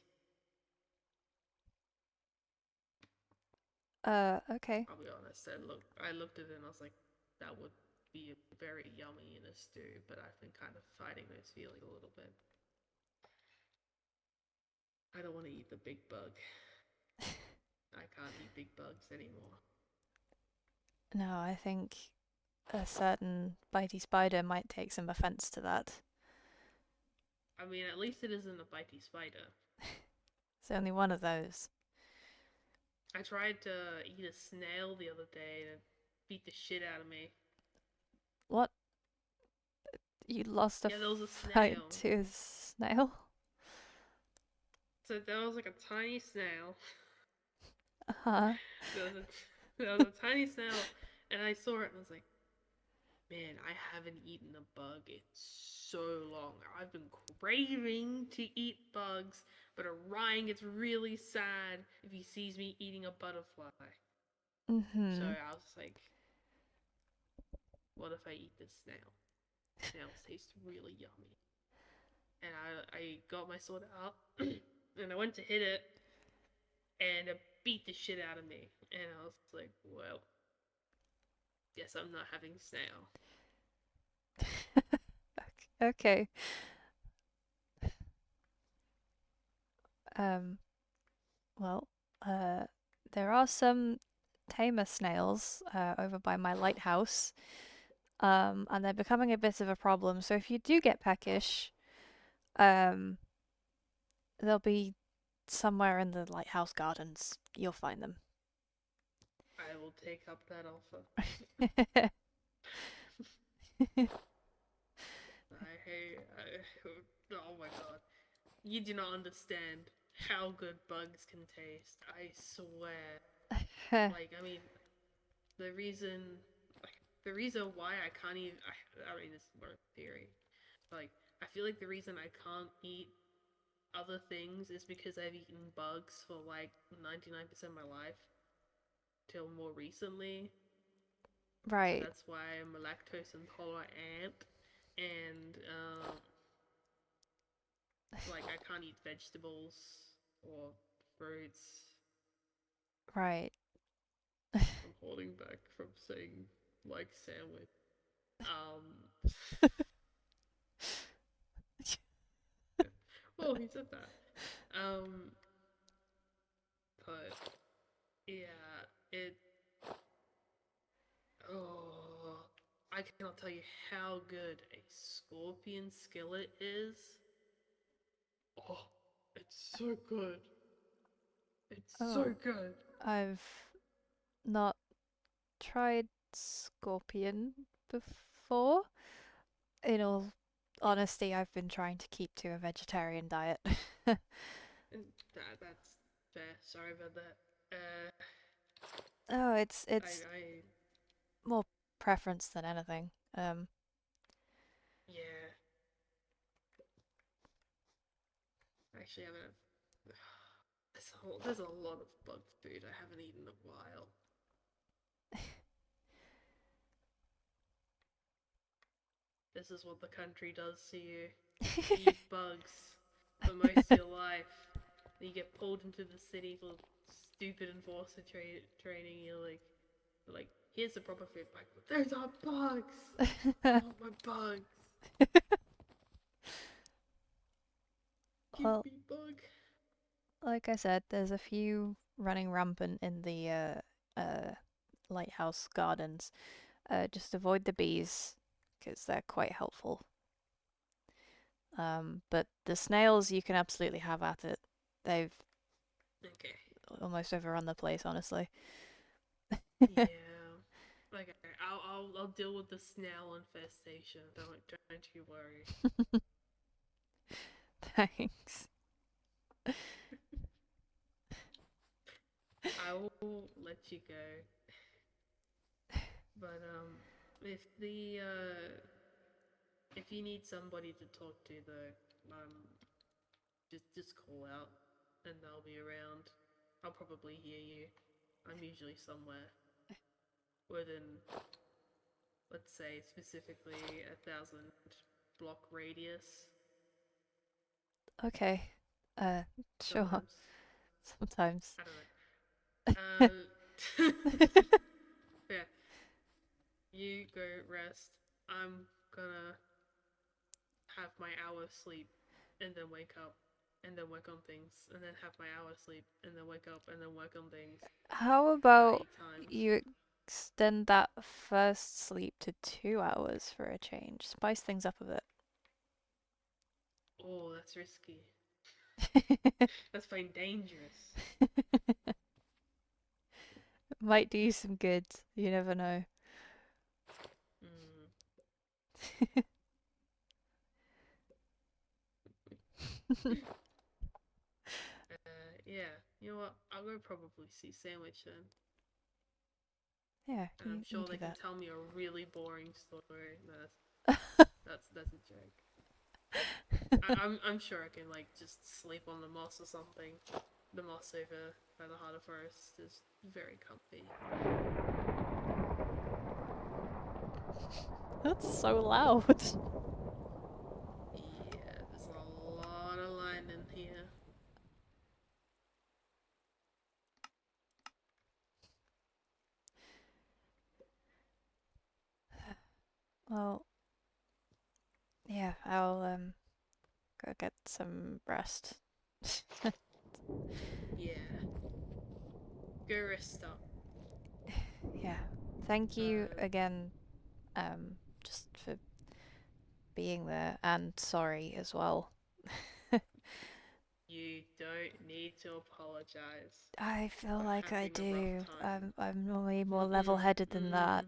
okay. I'll be honest. I looked at it and I was like, that would be very yummy in a stew. But I've been kind of fighting those feelings a little bit. I don't want to eat the big bug. I can't eat big bugs anymore. No, I think a certain bitey spider might take some offense to that. I mean, at least it isn't a bitey spider. It's only one of those. I tried to eat a snail the other day and it beat the shit out of me. What? You lost a Yeah, there was a fight snail. to a snail? So there was like a tiny snail. Uh-huh. There was a tiny snail, and I saw it and I was like, man, I haven't eaten a bug in so long. I've been craving to eat bugs, but Orion gets really sad if he sees me eating a butterfly. Mm-hmm. So I was like, what if I eat this snail? Snails taste really yummy. And I got my sword out, and I went to hit it, and it beat the shit out of me. And I was like, well, guess I'm not having snail. Okay. Um, well, there are some tamer snails over by my lighthouse, and they're becoming a bit of a problem. So if you do get peckish, they'll be somewhere in the lighthouse gardens. You'll find them. I will take up that offer. Oh my god. You do not understand how good bugs can taste. I swear. Like, I mean, the reason, the reason why I can't even, I mean, this is more theory. Like, I feel like the reason I can't eat other things is because I've eaten bugs for like 99% of my life till more recently. So Right. that's why I'm a lactose intolerant, and like I can't eat vegetables or fruits. Right. I'm holding back from saying like sandwich. Well, he said that. But yeah, it. Oh, I cannot tell you how good a scorpion skillet is. Oh, it's so good. It's so Oh. good. I've not tried scorpion before. In all honesty, I've been trying to keep to a vegetarian diet. That's fair. Sorry about that. Oh, it's I more preference than anything. yeah. Actually, I haven't. There's a lot of bug food I haven't eaten in a while. This is what the country does to you. You eat bugs for most of your life. Then you get pulled into the city for stupid enforcer training. You're like, here's the proper food. Like, those are bugs. I want my bugs. Well- me bug. Like I said, there's a few running rampant in the lighthouse gardens. Just avoid the bees, because they're quite helpful. But the snails, you can absolutely have at it. They've Okay. almost overrun the place, honestly. Yeah. Okay. I'll deal with the snail infestation. Don't you worry. Thanks. I will let you go. But if you need somebody to talk to though, just call out and they'll be around. I'll probably hear you. I'm usually somewhere within, let's say, specifically 1,000 block radius. Okay. Sure. Sometimes. Sometimes. I don't know. Yeah. You go rest. I'm gonna have my hour sleep and then wake up and then work on things and then have my hour sleep and then wake up and then work on things. How about about 8 times. you extend that first sleep to 2 hours for a change? Spice things up a bit. Oh, that's risky. That's fine dangerous. Might do you some good. You never know. Mm. Yeah. You know what? I'll go probably see Sandwich then. Yeah, And I'm you sure do they can that. tell me a really boring story. That's a joke. I'm sure I can like just sleep on the moss or something. The moss over by the heart of forest is very comfy. That's so loud. Yeah, there's a lot of line in here. Well, yeah, I'll go get some rest. Yeah. Go rest up. Yeah. Thank you Uh, again, just for being there, and sorry as well. You don't need to apologize. I feel For like I having a rough do. time. I'm normally more Mm-mm, level-headed than that.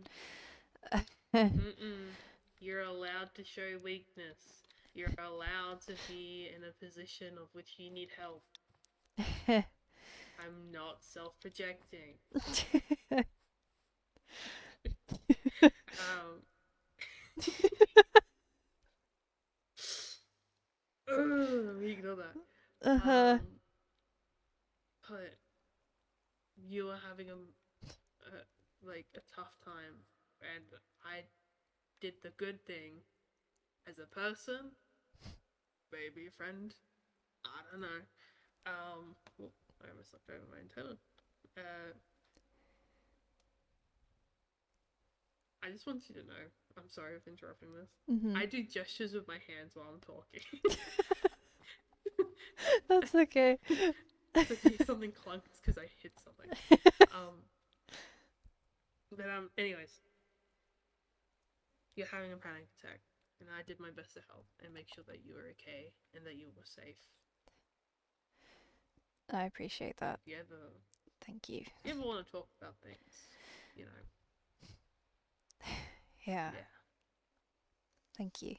Mm-mm. You're allowed to show weakness. You're allowed to be in a position of which you need help. I'm not self-projecting. Let me ignore that. Uh-huh. But you were having like a tough time, and I did the good thing as a person, maybe a friend. I don't know. Oh, I almost looked over my antenna. I just want you to know. I'm sorry for interrupting this. Mhm. I do gestures with my hands while I'm talking. That's okay. So if you hear something clunk, it's because I hit something. But anyways, you're having a panic attack, and I did my best to help and make sure that you were okay and that you were safe. I appreciate that. If Thank you. you ever want to talk about things, you know. Yeah. Yeah. Thank you.